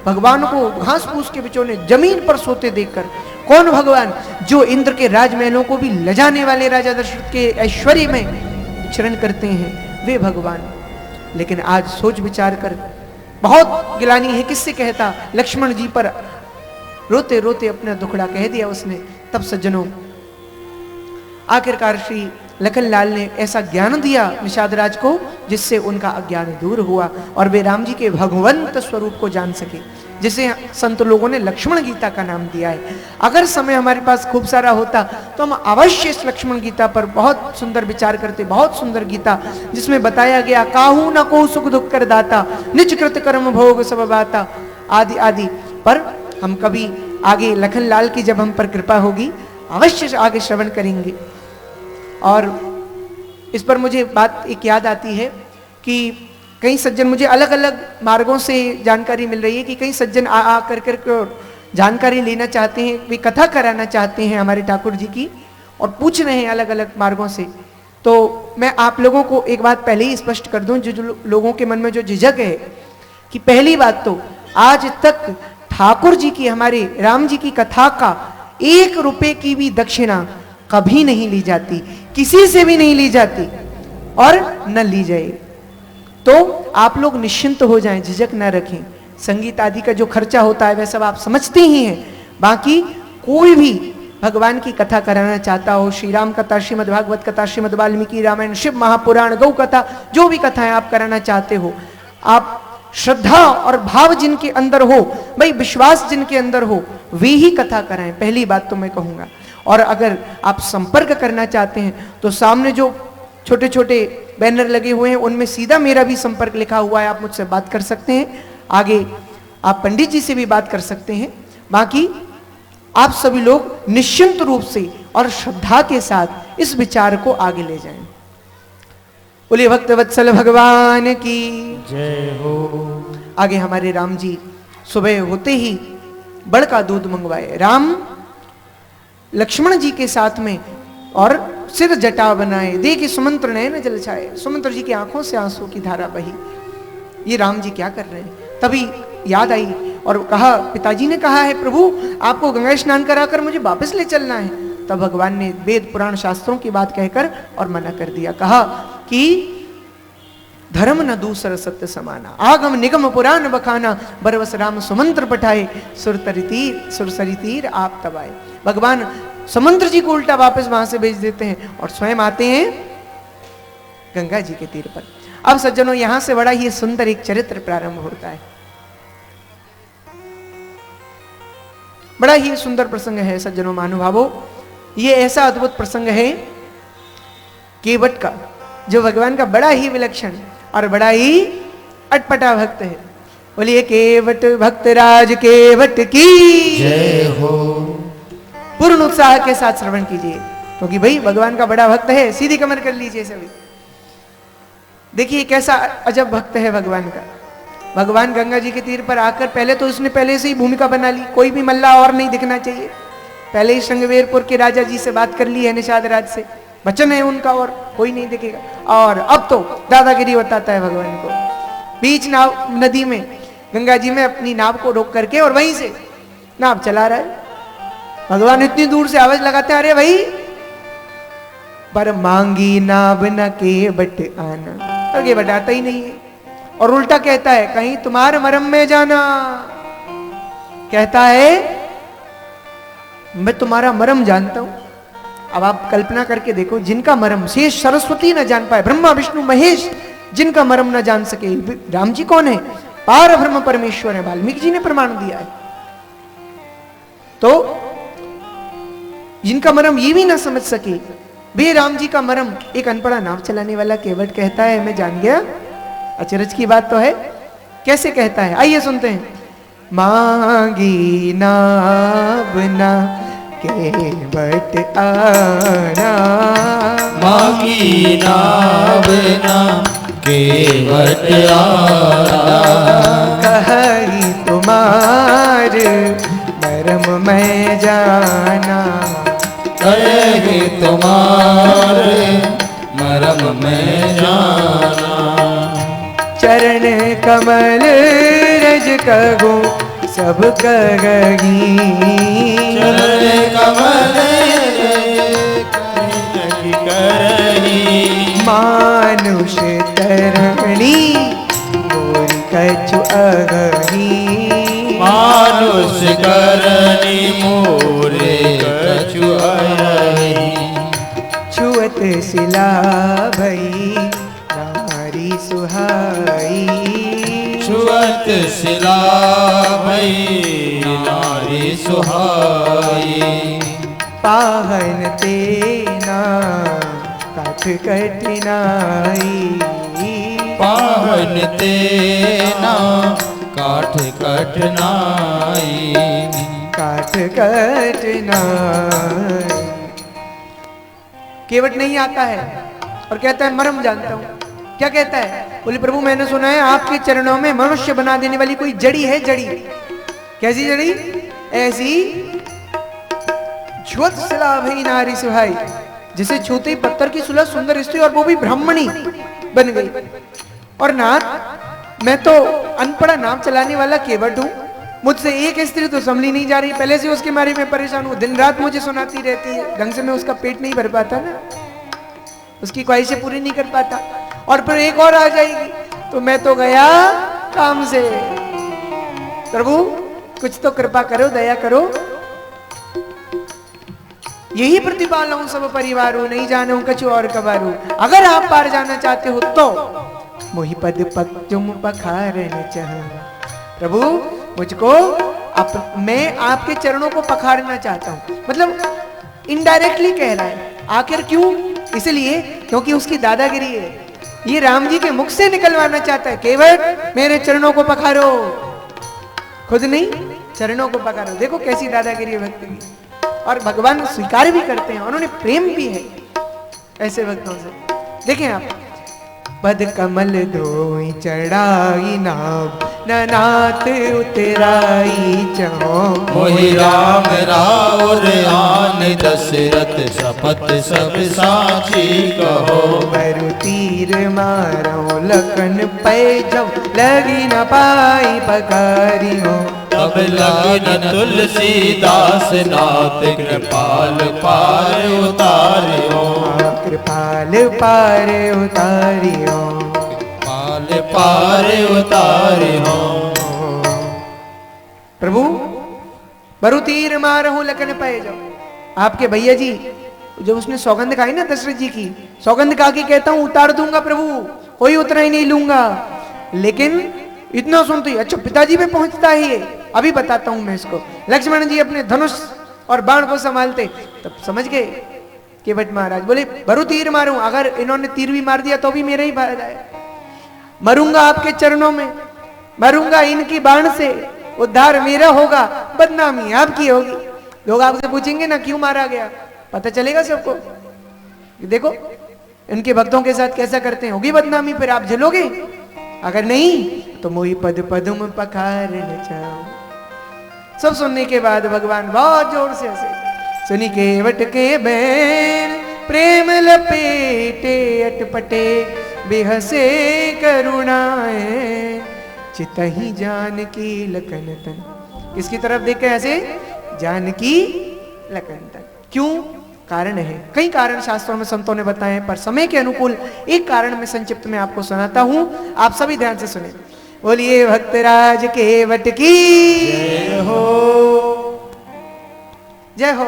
भगवान को घास फूस के बिछोने जमीन पर सोते देखकर, कौन भगवान जो इंद्र के राजमहलों को भी लजाने वाले राजा दशरथ के ऐश्वर्य में विचरण करते हैं, वे भगवान। लेकिन आज सोच विचार कर बहुत गिलानी है, किससे कहता। लक्ष्मण जी पर रोते रोते अपना दुखड़ा कह दिया उसने। तब सज्जनों आखिरकार श्री लखनलाल ने ऐसा ज्ञान दिया निषाद राज को जिससे उनका अज्ञान दूर हुआ और वे राम जी के भगवंत स्वरूप को जान सके, जिसे संत लोगों ने लक्ष्मण गीता का नाम दिया है। अगर समय हमारे पास खूब सारा होता तो हम अवश्य इस लक्ष्मण गीता पर बहुत सुंदर विचार करते। बहुत सुंदर गीता जिसमें बताया गया काहू न को सुख दुख कर दाता, निज कृत कर्म भोग सब बाता आदि आदि। पर हम कभी आगे लखनलाल की जब हम पर कृपा होगी अवश्य आगे श्रवण करेंगे। और इस पर मुझे बात एक याद आती है कि कई सज्जन, मुझे अलग अलग मार्गों से जानकारी मिल रही है कि कई सज्जन आ कर जानकारी लेना चाहते हैं, वे कथा कराना चाहते हैं हमारे ठाकुर जी की और पूछ रहे हैं अलग अलग मार्गों से। तो मैं आप लोगों को एक बात पहले ही स्पष्ट कर दूं, जो लोगों के मन में जो झिझक है कि पहली बात तो आज तक ठाकुर जी की, हमारे राम जी की कथा का 1 रुपए की भी दक्षिणा कभी नहीं ली जाती, किसी से भी नहीं ली जाती और न ली जाए। तो आप लोग निश्चिंत हो जाएं, झिझक न रखें। संगीत आदि का जो खर्चा होता है वह सब आप समझते ही हैं। बाकी कोई भी भगवान की कथा कराना चाहता हो, श्री राम कथा, श्रीमद् भागवत कथा, श्रीमद् वाल्मीकि रामायण, शिव महापुराण, गौ कथा, जो भी कथाएं आप कराना चाहते हो, आप श्रद्धा और भाव जिनके अंदर हो, भाई विश्वास जिनके अंदर हो, वे ही कथा कराएं। पहली बात तो मैं कहूंगा। और अगर आप संपर्क करना चाहते हैं तो सामने जो छोटे छोटे बैनर लगे हुए हैं उनमें सीधा मेरा भी संपर्क लिखा हुआ है, आप मुझसे बात कर सकते हैं। आगे आप पंडित जी से भी बात कर सकते हैं। बाकी आप सभी लोग निश्चिंत रूप से और श्रद्धा के साथ इस विचार को आगे ले जाएं। बोले भक्त वत्सल भगवान की जय हो। आगे हमारे राम जी सुबह होते ही बड़ का दूध मंगवाए। राम लक्ष्मण जी के साथ में और सिर जटा बनाए, देखिए सुमंत्र नयन जल छाए, सुमंत्र जी की आंखों से आंसू की धारा बही। ये राम जी क्या कर रहे हैं? तभी याद आई और कहा, पिताजी ने कहा है प्रभु आपको गंगा स्नान कराकर मुझे वापस ले चलना है। तब भगवान ने वेद पुराण शास्त्रों की बात कहकर और मना कर दिया। कहा कि धर्म न दूसर सत्य समाना, आगम निगम पुराण बखाना, बरवस राम सुमंत्र पठाए, सुरसरी तीर आप तब आए। भगवान समुद्र जी को उल्टा वापस वहां से भेज देते हैं और स्वयं आते हैं गंगा जी के तीर पर। अब सज्जनों, यहां से बड़ा ही सुंदर एक चरित्र प्रारंभ होता है। बड़ा ही सुंदर प्रसंग है सज्जनों महानुभावों। ये ऐसा अद्भुत प्रसंग है केवट का, जो भगवान का बड़ा ही विलक्षण और बड़ा ही अटपटा भक्त है। बोलिए केवट भक्त राज केवट की जय हो। पूर्ण उत्साह के साथ श्रवण कीजिए, क्योंकि भाई भगवान का बड़ा भक्त है। सीधी कमर कर लीजिए सभी। देखिए कैसा अजब भक्त है भगवान का। भगवान गंगा जी के तीर पर आकर पहले तो उसने पहले से ही भूमिका बना ली, कोई भी मल्ला और नहीं दिखना चाहिए। पहले ही श्रृंगवेरपुर के राजा जी से बात कर ली है, निषाद राज से वचन है उनका और कोई नहीं दिखेगा। और अब तो दादागिरी बताता है भगवान को। बीच नाव नदी में गंगा जी में अपनी नाव को रोक करके और वहीं से नाव चला रहा है। भगवान इतनी दूर से आवाज लगाते हैं, अरे भाई पर मांगी नाव न के बट आना, आगे बढ़ाता ही नहीं है। और उल्टा कहता है कहीं तुम्हारे मरम में जाना, कहता है मैं तुम्हारा मरम जानता हूं। अब आप कल्पना करके देखो, जिनका मरम शेष सरस्वती न जान पाए, ब्रह्मा विष्णु महेश जिनका मरम न जान सके, राम जी कौन है? पार ब्रह्म परमेश्वर है। वाल्मीकि जी ने प्रमाण दिया है। तो जिनका मरम ये भी ना समझ सके, वे राम जी का मरम एक अनपढ़ा नाव चलाने वाला केवट कहता है मैं जान गया। अचरज की बात तो है। कैसे कहता है, आइए सुनते हैं। मांगी नाव ना केवट आना, मांगी नाव ना केवट आना, कही तुम्हार मरम मैं जाना, कहे तुम्हारे मरम में जाना, चरण कमल रज कगो सब कगी, चरण कमल करही, मानुष तरणी मोर कछु अगही, मानुष करनी मोरे कछु अरही, छुअत शिला भई नारी सुहाई, छुअत शिला भई नारी सुहाई, पाहन तेना काठ कठिनाई, पावन तेना काठ कठनाई, काठ कठिनाई। केवट नहीं आता है और कहता है मरम जानता हूं। क्या कहता है? बोले प्रभु मैंने सुना है आपके चरणों में मनुष्य बना देने वाली कोई जड़ी है। जड़ी कैसी जड़ी? ऐसी छुअत शिला भई नारी सुहाई, जिसे छूते ही पत्थर की सुलह सुंदर स्त्री और वो भी ब्राह्मणी बन गई। और नाथ मैं तो अनपढ़ा नाव चलाने वाला केवट हूं, मुझसे एक स्त्री तो संभली नहीं जा रही। पहले से उसके मारे में परेशान हूं, दिन रात मुझे सुनाती रहती है, ढंग से मैं उसका पेट नहीं भर पाता ना, उसकी ख्वाहिशें पूरी नहीं कर पाता। और फिर एक और आ जाएगी तो मैं तो गया काम से। प्रभु कुछ तो कृपा करो, दया करो। यही प्रतिपालू सब परिवारों, नहीं जानू कछु और कबारू। अगर आप पार जाना चाहते हो तो मोहि पद पग तुम पखारन चाह। प्रभु मुझको मैं आपके चरणों को पखारना चाहता हूं। मतलब इनडायरेक्टली कह रहा है। आखिर क्यों? इसलिए क्योंकि उसकी दादागिरी है, ये राम जी के मुख से निकलवाना चाहता है। केवट मेरे चरणों को पखारो, खुद नहीं चरणों को पखारो। देखो कैसी दादागिरी है भक्ति की। और भगवान स्वीकार भी करते हैं, उन्होंने प्रेम भी है ऐसे भक्तों से। देखें आप, पद कमल धोई चढ़ाई नाव नाथ उतराई चहो। मोहि राम राउर आन दशरथ शपथ सब साची कहो। बरु तीर मारो लखन पै जब लगी न पाई पकारियो। तब लगन तुलसीदास नाथ कृपाल पार उतारियो। कृपाल पार उतारियो। पाल पार उतारियो। प्रभु बरु तीर मारहु लखन पै जाओ। आपके भैया जी जब उसने सौगंध खाई ना दशरथ जी की, सौगंध खा के कहता हूं उतार दूंगा प्रभु, कोई उतरा ही नहीं लूंगा। लेकिन इतना सुनते ही अच्छा पिताजी पे पहुंचता है ये, अभी बताता हूं मैं इसको। लक्ष्मण जी अपने धनुष और बाण को संभालते, तब समझ गए केवट महाराज। बोले बरु तीर मारूं, अगर इन्होंने तीर भी मार दिया तो भी मेरा ही फायदा है। मरूंगा आपके चरणों में, मरूंगा इनकी बाण से, उद्धार मेरा होगा, बदनामी आपकी होगी। लोग आपसे पूछेंगे ना क्यों मारा गया, पता चलेगा सबको। देखो इनके भक्तों के साथ कैसा करते हैं, होगी बदनामी, फिर आप झेलोगे। अगर नहीं तो मोहि पद पदम पखार न जाओ। सब सुनने के बाद भगवान बहुत जोर से हंसे। सुनी केवट के बैन प्रेम लपेटे अटपटे, बेहसे करुणाए चितहि जानकी लखन तन। किसकी तरफ देख के ऐसे, जानकी लखन तन। क्यों, कारण है, कई कारण शास्त्रों में संतों ने बताए हैं, पर समय के अनुकूल एक कारण में संक्षिप्त में आपको सुनाता हूं, आप सभी ध्यान से सुने। बोलिए भक्तराज केवट की जय हो। जय हो।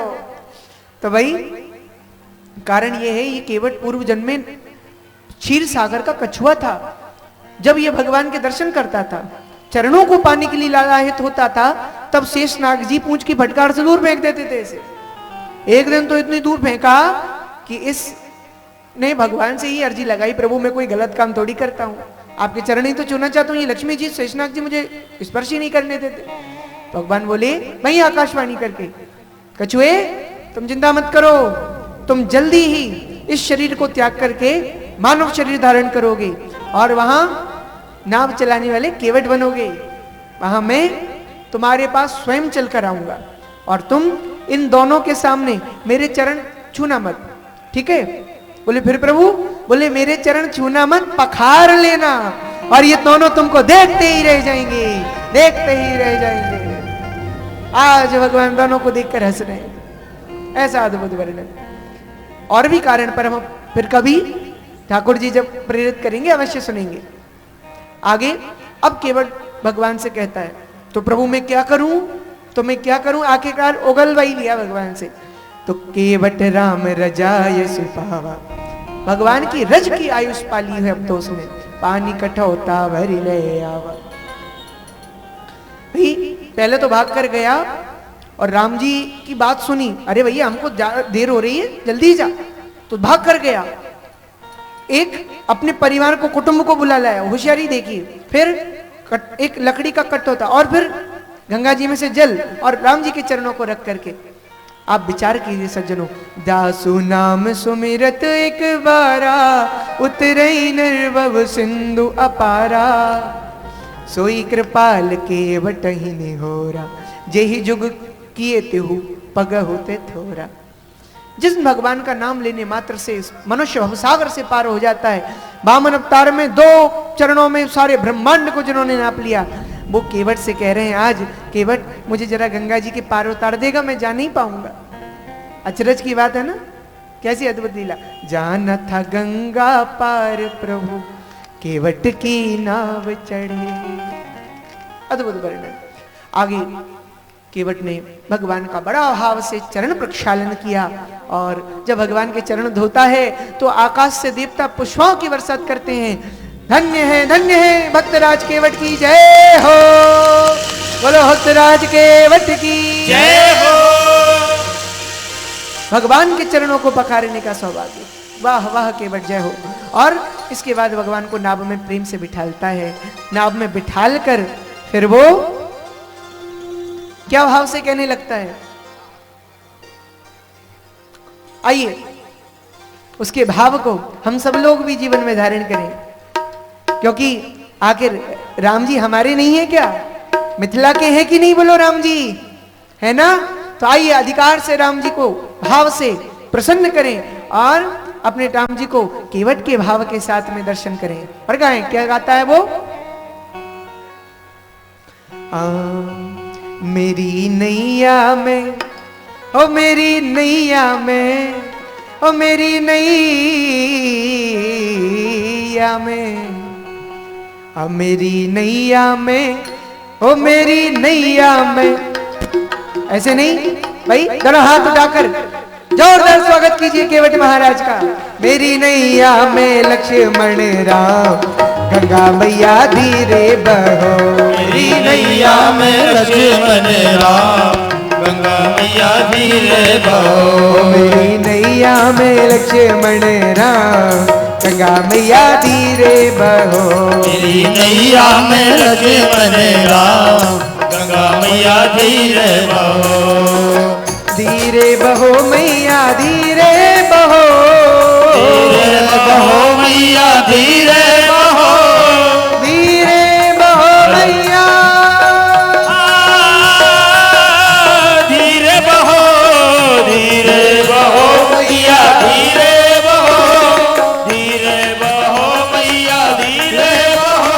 तो भाई कारण ये है, ये केवट पूर्व जन्म में क्षीर सागर का कछुआ था। जब ये भगवान के दर्शन करता था, चरणों को पाने के लिए लालायित होता था, तब शेषनाग जी पूंछ की फटकार से दूर फेंक देते थे इसे। एक दिन तो इतनी दूर फेंका कि इसने भगवान से ही अर्जी लगाई, प्रभु मैं कोई गलत काम थोड़ी करता हूं, आपके चरण ही तो चुनना चाहता हूं, ये लक्ष्मी जी शेषनाग जी मुझे स्पर्श ही नहीं करने देते। भगवान बोले वही आकाशवाणी करके, कछुए तुम चिंता मत करो, तुम जल्दी ही इस शरीर को त्याग करके मानव शरीर धारण करोगे और वहां नाव चलाने वाले केवट बनोगे। वहां मैं तुम्हारे पास स्वयं चल कर आऊंगा और तुम इन दोनों के सामने मेरे चरण छूना मत, ठीक है? बोले फिर प्रभु? बोले मेरे चरण छूना मत, पखार लेना, और ये दोनों तुमको देखते ही रह जाएंगे, देखते ही रह जाएंगे। आज भगवान दोनों को देखकर हंस रहे हैं, ऐसा अद्भुत वर्णन। और भी कारण पर हम फिर कभी ठाकुर जी जब प्रेरित करेंगे अवश्य सुनेंगे आगे। अब केवट भगवान से कहता है तो प्रभु मैं क्या करूं, तो मैं क्या करूं, आखिरकार उगलवाई लिया भगवान से। तो केवट राम रजाय सुपावा, भगवान की रज की आयुष पाली है अब तो उसमें, पानी कठौता भरी ले आवा। भाई पहले तो भाग कर गया और राम जी की बात सुनी, अरे भैया हमको देर हो रही है जल्दी जा, तो भाग कर गया। एक अपने परिवार को, कुटुंब को बुला लाया, होशियारी देखिए। फिर एक लकड़ी का कट होता और फिर गंगा जी में से जल और राम जी के चरणों को रख करके। आप विचार कीजिए सज्जनों, दासु नाम सुमिरत एक बारा, उतरई निर्भव सिंधु अपारा, सोई कृपाल के बटहि निहोरा, जेहि जुग किए तेहु पग होते थोरा। जिस भगवान का नाम लेने मात्र से मनुष्य भवसागर से पार हो जाता है। वामन अवतार में 2 चरणों में सारे ब्रह्मांड को जिन्होंने नाप लिया, वो केवट से कह रहे हैं आज केवट मुझे जरा गंगा जी के पार उतार देगा, मैं जा नहीं पाऊंगा। अचरज की बात है ना, कैसी अद्भुत लीला। जाना था गंगा पार प्रभु, केवट की नाव चढ़े। अद्भुत वर्णन। आगे केवट ने भगवान का बड़ा भाव से चरण प्रक्षालन किया और जब भगवान के चरण धोता है तो आकाश से देवता पुष्पों की बरसात करते हैं। धन्य है भक्तराज केवट की जय हो। बोलो भक्तराज केवट की जय हो। भगवान के चरणों को पखारने का सौभाग्य, वाह वाह केवट जय हो। और इसके बाद भगवान को नाव में प्रेम से बिठालता है। नाव में बिठाल कर फिर वो क्या भाव से कहने लगता है, आइए उसके भाव को हम सब लोग भी जीवन में धारण करें, क्योंकि आखिर राम जी हमारे नहीं है क्या? मिथिला के हैं कि नहीं? बोलो राम जी है ना? तो आइए अधिकार से राम जी को भाव से प्रसन्न करें और अपने राम जी को केवट के भाव के साथ में दर्शन करें। और गाएं, क्या गाता है वो? मेरी नैया में, ओ मेरी नैया में, ओ मेरी नैया में, आ मेरी नैया में, ओ मेरी नैया में। ऐसे नहीं भाई, दोनों हाथ उठाकर जोरदार स्वागत कीजिए केवट महाराज का। मेरी नैया में लक्ष्मण राम, गंगा मैया धीरे बहो। मेरी नैया में लक्ष्मण राम, गंगा मैया धीरे बहो। मेरी नैया में लक्ष्मण राम, गंगा मैया धीरे बहो। मेरी नैया में लक्ष्मण राम, गंगा मैया धीरे बहो। धीरे बहो मैया धीरे बहो, धीरे बहो मैया धीरे बहो। धीरे बहो मैया, धीरे बहो, धीरे बहो मैया धीरे बहो। धीरे बहो मैया धीरे बहो।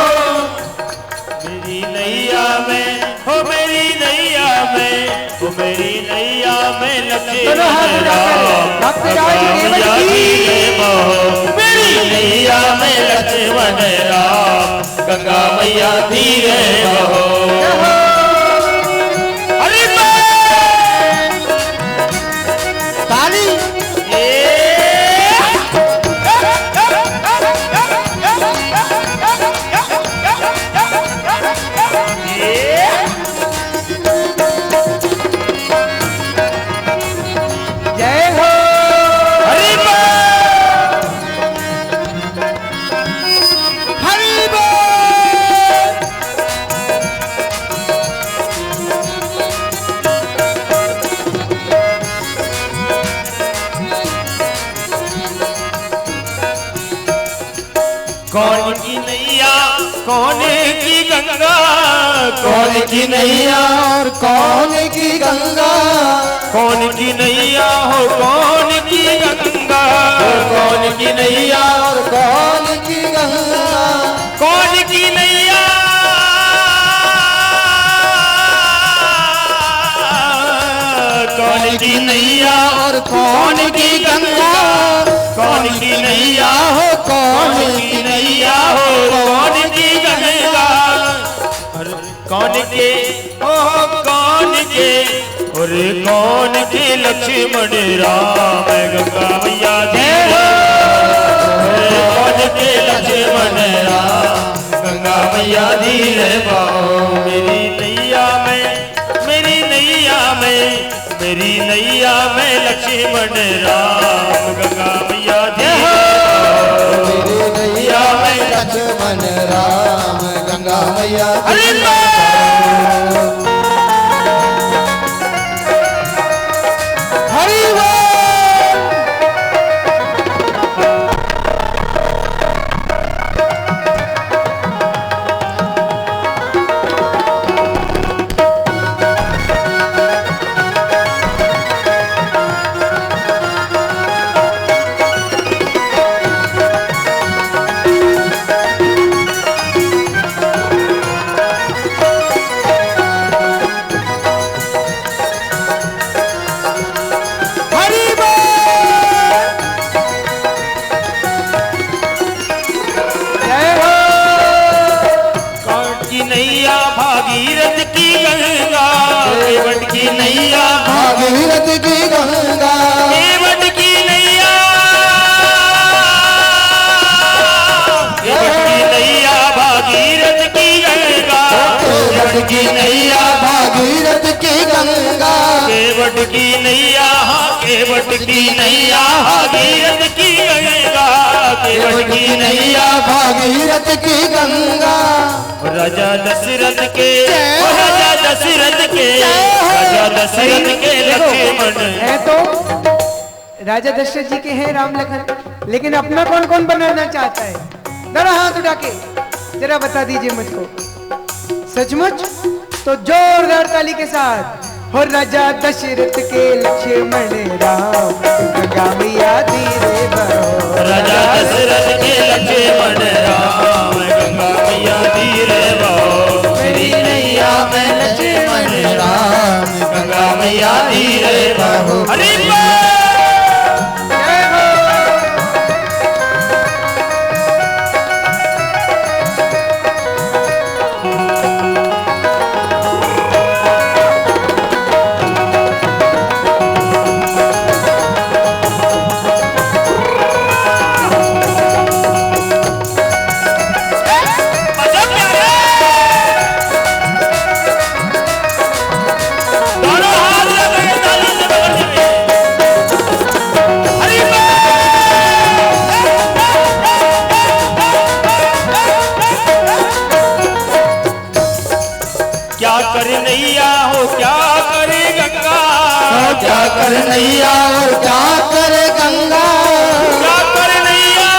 मेरी नैया में, हो मेरी नैया में, हो मेरी नैया में लक्ष्मण राम, गंगा मैया धीरे बहो। मेरी नैया में लक्ष्मण राम, गंगा मैया धीरे बहो। हरि बोल। ताली। जय हो। हरि बोल। हरि बोल। कौन की नैया, कौन की गंगा, कौन की नैया और कौन की गंगा। कौन की नैया हो कौन की गंगा, कौन की नैया और कौन की गंगा। कौन की नैया, कौन की नैया और कौन की गंगा। कौन की नैया हो कौन की नैया हो कौन की गंगा। और कौन के ओ कौन के, और कौन के लक्ष्मण राम, गंगा मैया धीरे। कौन के लक्ष्मण राम, गंगा मैया धीरे बहो। मेरी नैया में, मेरी नैया में, मेरी नैया में लक्ष्मण राम, गंगा मैया धीरे बहो। मेरी नैया में लक्ष्मण राम, गंगा मैया धीरे बहो। हरि बोल। हरि बोल। जय हो। कौन की नैया भागीरथ की गंगा, केवट की नैया भागीरथ की गंगा। केवट की नैया, केवट की नैया भागीरथ की गंगा। केवट की नैया भागीरथ की गंगा। केवट की नैया, केवट की नैया भागीरथ की गंगा। केवट की नैया भागीरथ की गंगा। राजा दशरथ के, राजा दशरथ के, राजा दशरथ के लक्ष्मण। है तो राजा दशरथ जी के हैं राम लखन, लेकिन अपना कौन कौन बनाना चाहता है? दोनों हाथ उठा के जरा बता दीजिए मुझको, सचमुच? तो जोरदार ताली के साथ। हो राजा दशरथ के लक्ष्मण राम, गंगा मैया धीरे बहो। राजा दशरथ के लक्ष्मण राम, गंगा मैया धीरे बहो। मेरी नैया में लक्ष्मण राम, गंगा मैया धीरे बहो। हरि जय हो। क्या करे नैया हो क्या करे गंगा, क्या करे नैया और क्या करे गंगा। क्या करे नैया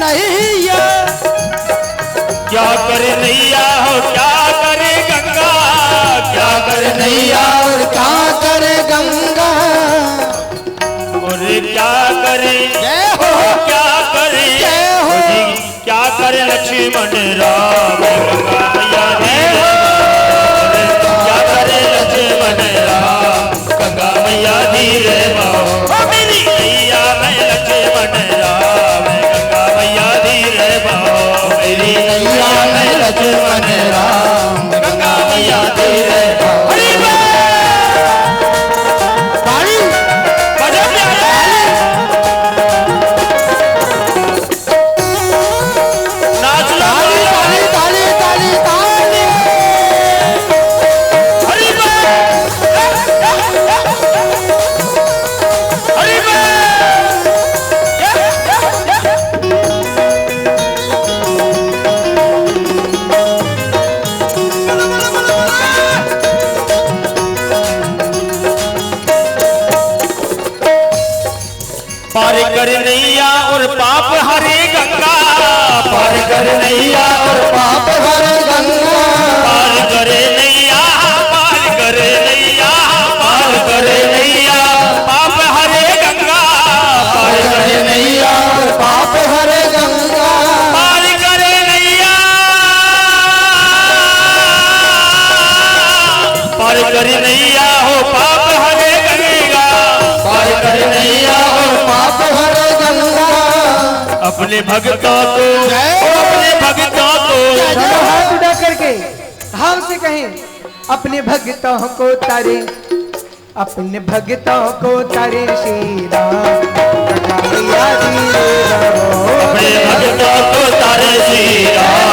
नैया क्या करे नैया हो क्या करे गंगा, क्या करे नैया और क्या करे गंगा। और क्या करे जय हो। क्या करे जय हो। क्या करे लक्ष्मण राम, गंगा मैया धीरे बहो। क्या करे लक्ष्मण राम, गंगा मैया धीरे बहो। मेरी नैया में लक्ष्मण राम, गंगा मैया धीरे बहो। मेरी नैया में लक्ष्मण राम, गंगा मैया धीरे बहो। हरि ताली बजा प्यारे नाच लो ताली ताली ताली ताली। हरि पार कर नैया और पाप हरे गंगा, पार कर नैया और पाप हर गंगा। पार करे नैया, पार करे नैया, पार करे नैया, पाप हरे गंगा, पार करे नैया और पाप हर गंगा। पार करे नैया, पार करे नैया हो पाप हरे गंगा, पार कर नैया और पाप हर गंगा। अपने भक्तों को, अपने भक्तों को दोनों हाथ उठा करके भाव से कहें, अपने भक्तों को तारे, अपने भक्तों को तारे श्री राम, गंगा मैया धीरे बहो। अपने भक्तों को तारे श्री राम,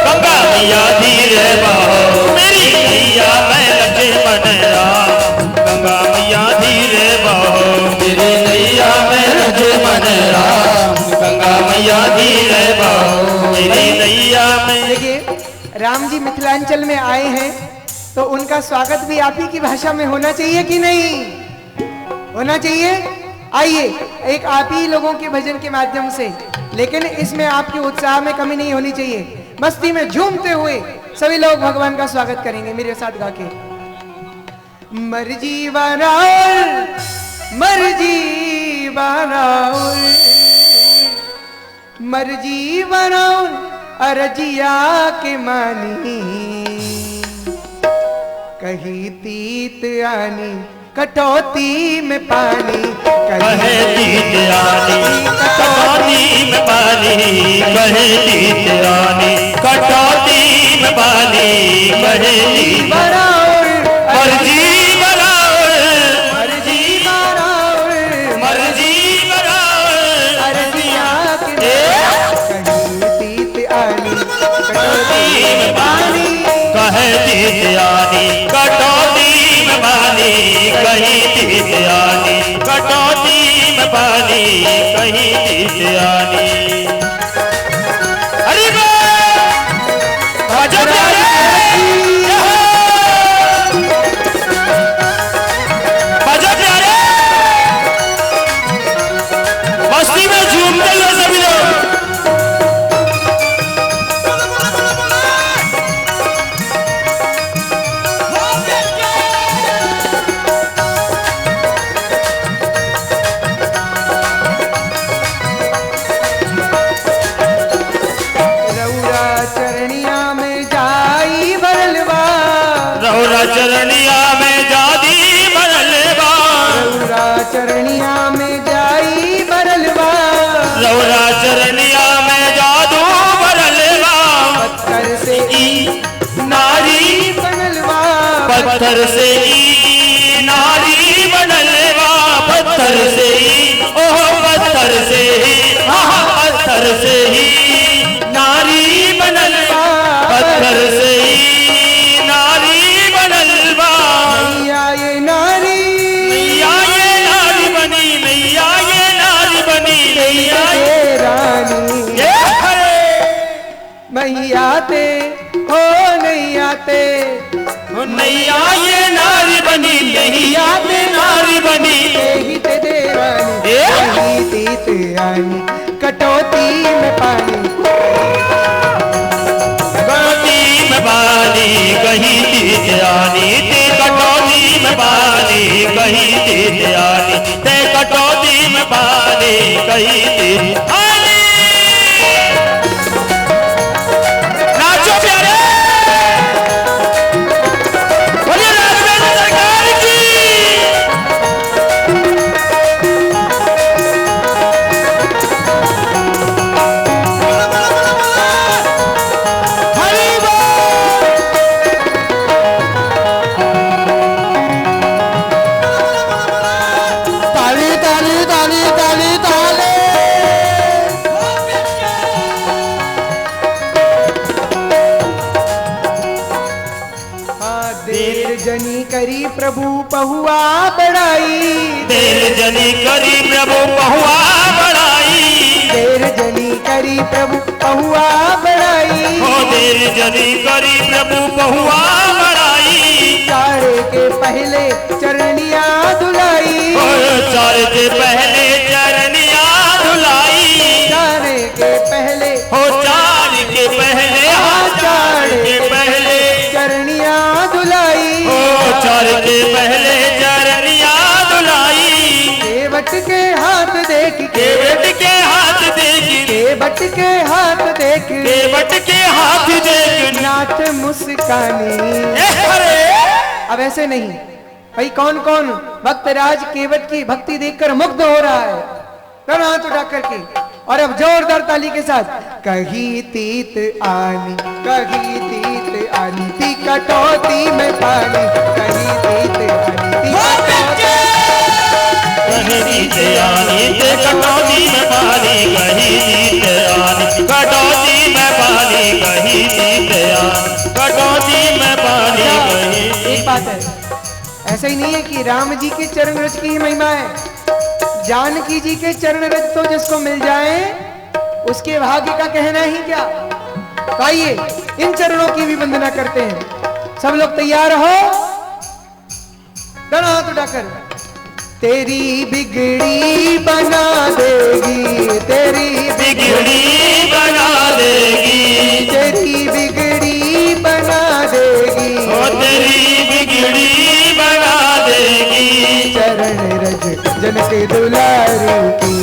गंगा मैया धीरे बहो। मेरी नैया में लक्ष्मण राम, गंगा मैया धीरे बहो। मेरी नैया में लक्ष्मण राम, गंगा मैया धीरे बहो। मेरी नैया में देखिए, राम जी मिथिलांचल में आए हैं तो उनका स्वागत भी आप ही की भाषा में होना चाहिए कि नहीं होना चाहिए? आइए एक आप ही लोगों के भजन के माध्यम से, लेकिन इसमें आपके उत्साह में कमी नहीं होनी चाहिए। मस्ती में झूमते हुए सभी लोग भगवान का स्वागत करेंगे मेरे साथ गा के। मर्जी बनाओ, मर्जी बनाओ, मर्जी बनाओ अरजिया के मानी, कहीं तीत आनी कटौती में पानी, कहे तीत आनी कटौती में पानी, कहे तीत आनी कटौती में पानी, कहे तीत बनाओ मर्जी बनाओ, मर्जी बनाओ, मर्जी बनाओ अरजिया के कहीं तीत आनी कटौती में पानी, कहे तीत आनी कटौती में पानी, कहीं तीत आनी कटौती में पानी, कहीं तीत आनी। हरि बोल भजन भजन प्यारे चरणिया में जाई बरलवा, रौरा चरणिया में जादू बरलवा, पत्थर से ई नारी बनलवा, पत्थर से ई नारी बनलवा, पत्थर से ही ओह पत्थर से ही पत्थर से ही नारी बनलवा, पत्थर से ही नारी बनलवा। मैया ये नारी, मैया ये नारी बनी, मैया ये नारी बनी, मैया ये रानी, ये हरे मैया ते हो नैया ते, नैया ये नारी बनी, नैया ते नारी बनी, यही ते दे रानी, यही तीत आनी, कटौती में पानी, कटौती में पानी कहीं तीत आनी, ते कटौती में पानी कहीं तीत आनी, ते कटौती में पानी कहीं तीत आनी। नाचो प्यारे, बोलिए राजवेंद्र सरकार की। हरि बोल। ताली ताली ताली ताली ताली। हाँ देर जनी करी प्रभु पहुआ बढ़ाई, देर जनी करी प्रभु पहुआ बढ़ाई, देर जनी करी प्रभु पहुआ बढ़ाई, हो देर जनी करी प्रभु पहुआ बढ़ाई, चारे के पहले चरणिया धुलाई, हो चार के पहले चरनिया धुलाई, चारे के पहले हो चार के पहले चार के पहले चरणिया धुलाई, हो चार के पहले चरनिया धुलाई, केवट के हाथ देख के, केवट के हाथ देखी, केवट के हाथ देख केवट के हाथ देख नाच मुस्कानी। हरे। अब ऐसे नहीं भाई, कौन कौन भक्त राज केवट की भक्ति देखकर मुग्ध हो रहा है, कर हाथ उठा करके, और अब जोरदार ताली के साथ, कहीं तीत आनी, कहीं तीत आनी, ती कटौती में पानी, कहीं तीत आनी, ती कटौती, कहीं जीते आनी ते कटौती में पानी, कहीं जीते आनी कटौती में पानी, कहीं जीते आनी कटौती में पानी कहीं। एक बात है, ऐसा ही नहीं है कि राम जी के चरण रज की ही महिमा है, जानकी जी के चरण रज तो जिसको मिल जाए उसके भाग्य का कहना ही क्या। तो आइए इन चरणों की भी वंदना करते हैं। सब लोग तैयार हो, दोनों हाथ उठाकर। तेरी बिगड़ी बना देगी, तेरी बिगड़ी बना देगी, तेरी बिगड़ी बना देगी, ओ तेरी बिगड़ी बना देगी, चरण रज जनक दुलारी की,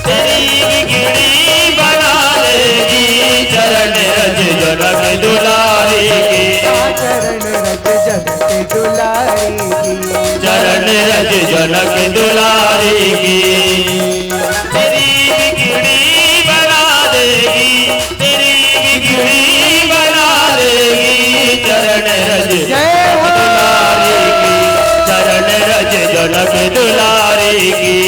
तेरी बिगड़ी बना देगी, चरण रज जनक दुलारी की, चरण रज जनक दुलारी की, चरण रज जनक दुलारी की, तेरी बिगड़ी बना देगी, तेरी बिगड़ी बना देगी, चरण रज जय हो। दुलारी की, चरण रज जनक दुलारी की।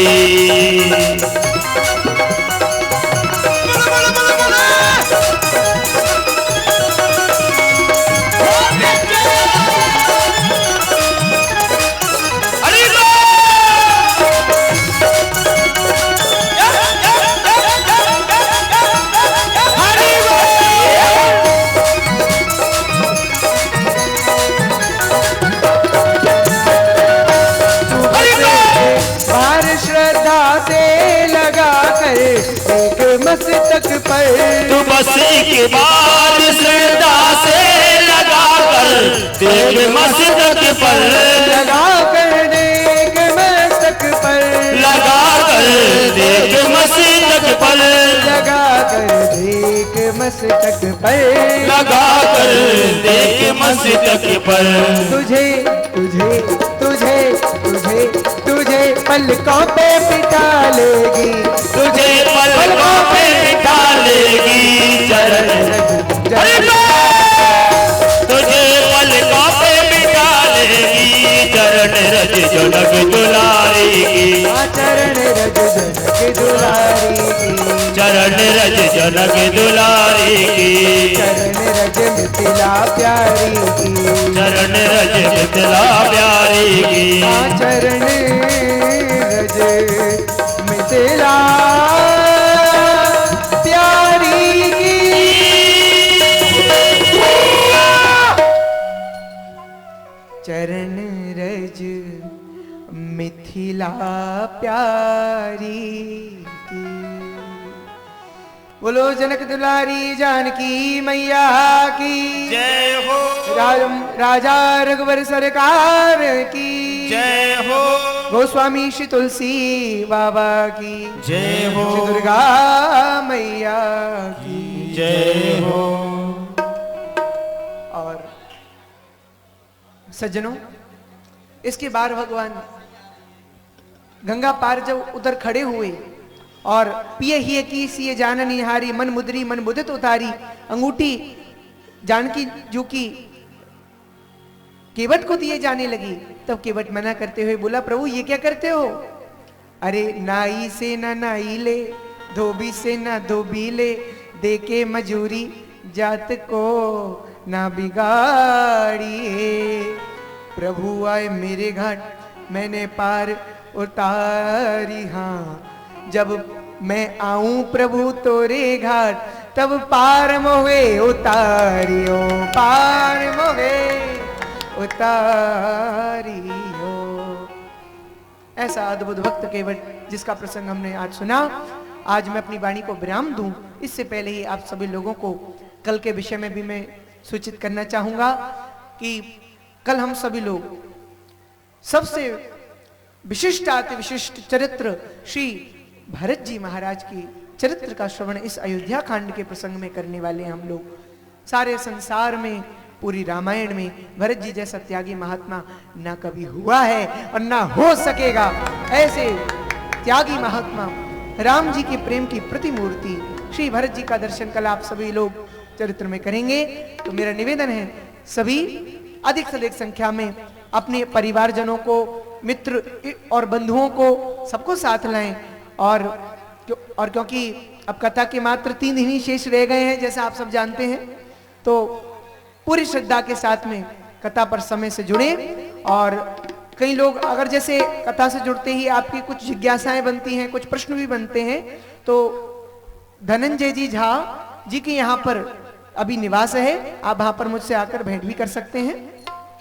मस्तक पर तू बस एक बार श्रद्धा से लगा कर देख मस्तक पर, लगा कर देख मस्तक पर, लगा कर देख मस्तक पर, लगा कर देख मस्तक पर, लगा कर देख मस्तक पर। तुझे तुझे तुझे तुझे तुझे पलकों पे बिठा लेगी, तुझे पलकों पे बिठा लेगी चरण तुझे पलकों पे बिठा लेगी चरण रज जनक दुलारी की, चरण रज जनक दुलारी की, चरण रज जनक दुलारी की, चरण रज मिथिला प्यारी की, चरण रज मिथिला प्यारी की, चरण रज मिथिला प्यारी की। चरण रज मिथिला प्यारी की। बोलो जनक दुलारी जानकी मैया की जय हो, राजा रघुवर सरकार की जय हो, गोस्वामी श्री तुलसी बाबा की जय हो, श्री दुर्गा मैया की जय हो। और सज्जनों, इसके बाद भगवान गंगा पार जब उधर खड़े हुए और पिए ही की सिए जान निहारी, मन मुद्री मन मुदित उतारी, अंगूठी जानकी जो की केवट को दिए जाने लगी, तब केवट मना करते हुए बोला, प्रभु ये क्या करते हो? अरे नाई से ना नाई ले, धोबी से ना धोबी ले, दे के मजूरी जात को ना बिगाड़िए। प्रभु आए मेरे घाट, मैंने पार उतारी, हाँ जब मैं आऊं प्रभु तोरे घाट, तब पार मोहे उतारियो, पार मोहे उतारियो। ऐसा अद्भुत भक्त केवट जिसका प्रसंग हमने आज सुना। आज मैं अपनी वाणी को विराम दूं, इससे पहले ही आप सभी लोगों को कल के विषय में भी मैं सूचित करना चाहूंगा कि कल हम सभी लोग सबसे विशिष्ट अति विशिष्ट चरित्र श्री भरत जी महाराज की चरित्र का श्रवण इस अयोध्या कांड के प्रसंग में करने वाले हम लोग। सारे संसार में, पूरी रामायण में भरत जी जैसा त्यागी महात्मा ना कभी हुआ है और ना हो सकेगा। ऐसे त्यागी महात्मा राम जी के प्रेम की प्रतिमूर्ति श्री भरत जी का दर्शन कल आप सभी लोग चरित्र में करेंगे। तो मेरा निवेदन है सभी अधिक से अधिक संख्या में अपने परिवारजनों को, मित्र और बंधुओं को सबको साथ लाएं। और क्योंकि अब कथा के मात्र 3 दिन ही शेष रह गए हैं जैसा आप सब जानते हैं, तो पूरी श्रद्धा के साथ में कथा पर समय से जुड़े। और कई लोग अगर जैसे कथा से जुड़ते ही आपकी कुछ जिज्ञासाएं बनती हैं, कुछ प्रश्न भी बनते हैं, तो धनंजय जी झा जी के यहाँ पर अभी निवास है, आप वहां पर मुझसे आकर भेंट भी कर सकते हैं।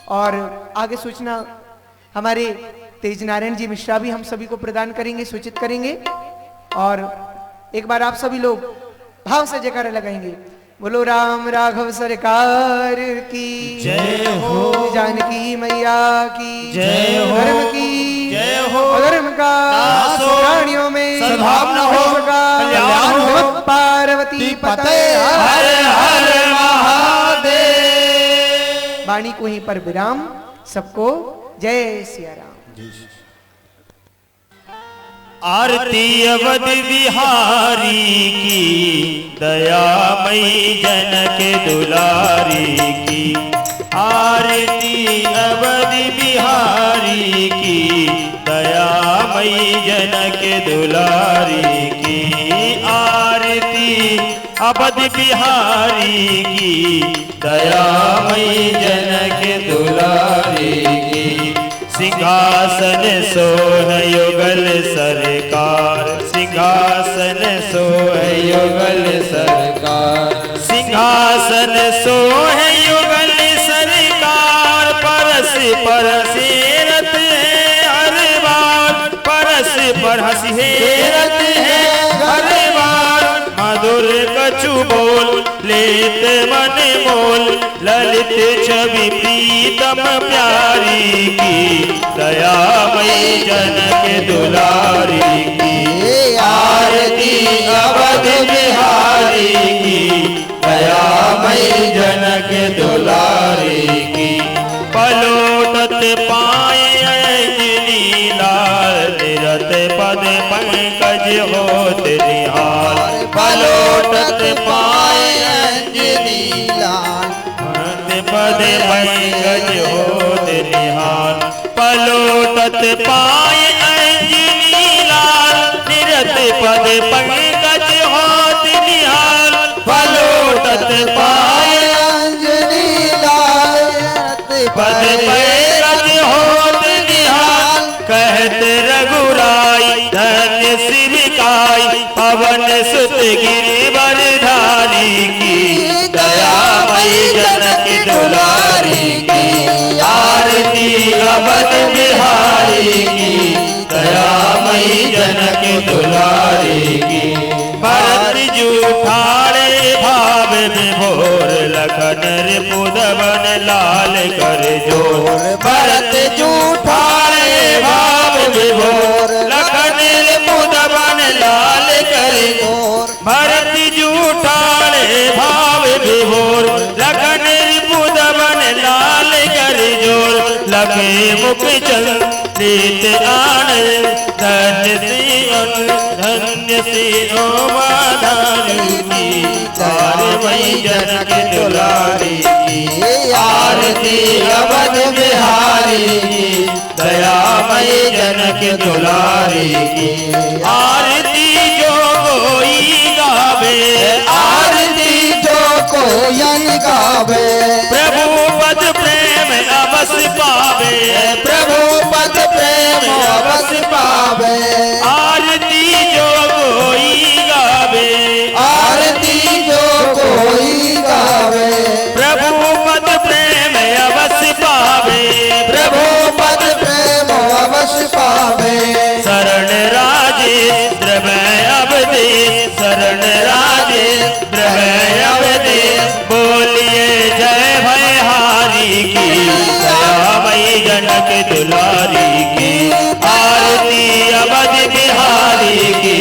और आगे सूचना हमारे तेज नारायण जी मिश्रा भी हम सभी को प्रदान करेंगे, सूचित करेंगे। और एक बार आप सभी लोग भाव से जयकारा लगाएंगे, बोलो राम राघव सरकार की जय हो, जानकी मैया की जय हो, धर्म की जय हो, अधर्म का नाश हो, प्राणियों में सद्भावना हो, धर्म का कल्याण हो, नमः पार्वती पते हर हर महादेव। वाणी को यहीं पर विराम। सबको जय सिया राम। आरती अवध बिहारी की, दयामयी जनक दुलारी की। आरती अवध बिहारी की, दयामयी जनक दुलारी की। आरती अवध बिहारी की, दयामयी जनक दुलारी की। सिंहासन सोह युगल सरकार, सिंहासन सोह युगल सरकार। सिंहासन सोह युगल सरकार, परस परस हेरत है हर बार, परस परस हेरत है हर बार। मधुर कछु बोल लेत मन मोल, ललित छवि प्रीतम प्यारी की। दयामयी जनक दुलारी की। आरती अवध बिहारी की, दयामयी जनक दुलारी की। पलोटत पाए अंजनी लाल, पद पंकज होत निहाल पलोटत पाए अंजनी लाल पद पंकज होत निहाल पलोटत पाए अंजनी लाल निरत पद पंकज होत निहाल पलोटत पाए अंजनी लाल पद पंकज होत निहाल कहत रघुराई धन्य शिविकाई पवन सुत गिरिवर धारी की दयामयी जनक दुलारी की आरती अवध बिहारी की दयामयी जनक दुलारी की भरत जूठाड़े भाव विभोर लखन रिपुदवन लाल कर जोर भरत जूठाड़े भाव विभोर लखन रिपुदवन लाल कर जोर भरत जूठाड़े भाव विभोर लखन रिपुदवन लाल कर जोर लगे मुख चंद्रित आनंद धन्य सिंह की तारमयी जनक दुलारी की आरती अवध बिहारी की दयामयी जनक दुलारी की आरती जो कोई गावे आरती जो कोयन गावे प्रभु पद प्रेम अवश्य पावे प्रभु पद प्रेम अवश्य पावे आरती जो कोई गावे आरती जो कोई गावे प्रभु पद प्रेम अवश्य पावे प्रभु पद प्रेम अवश्य पावे शरण राजेन्द्र मैं अवधि शरण राजेन्द्र मैं अवधि बोलिए जय भयहारी की दयामयी जनक दुलारी की आरती अवध बिहारी की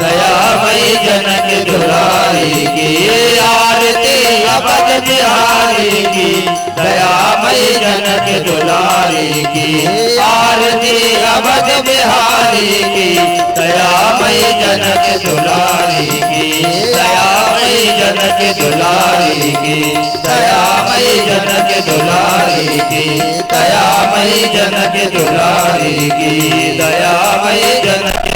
दयामयी जनक दुलारी की आरती अवध बिहारी की दयामयी जनक दुलारी की आरती अवध बिहारी की दयामयी जनक दुलारी की दयामयी जनक दुलारी की दयामयी जनक दुलारी की दयामयी जनक दुलारी की दयामयी जनक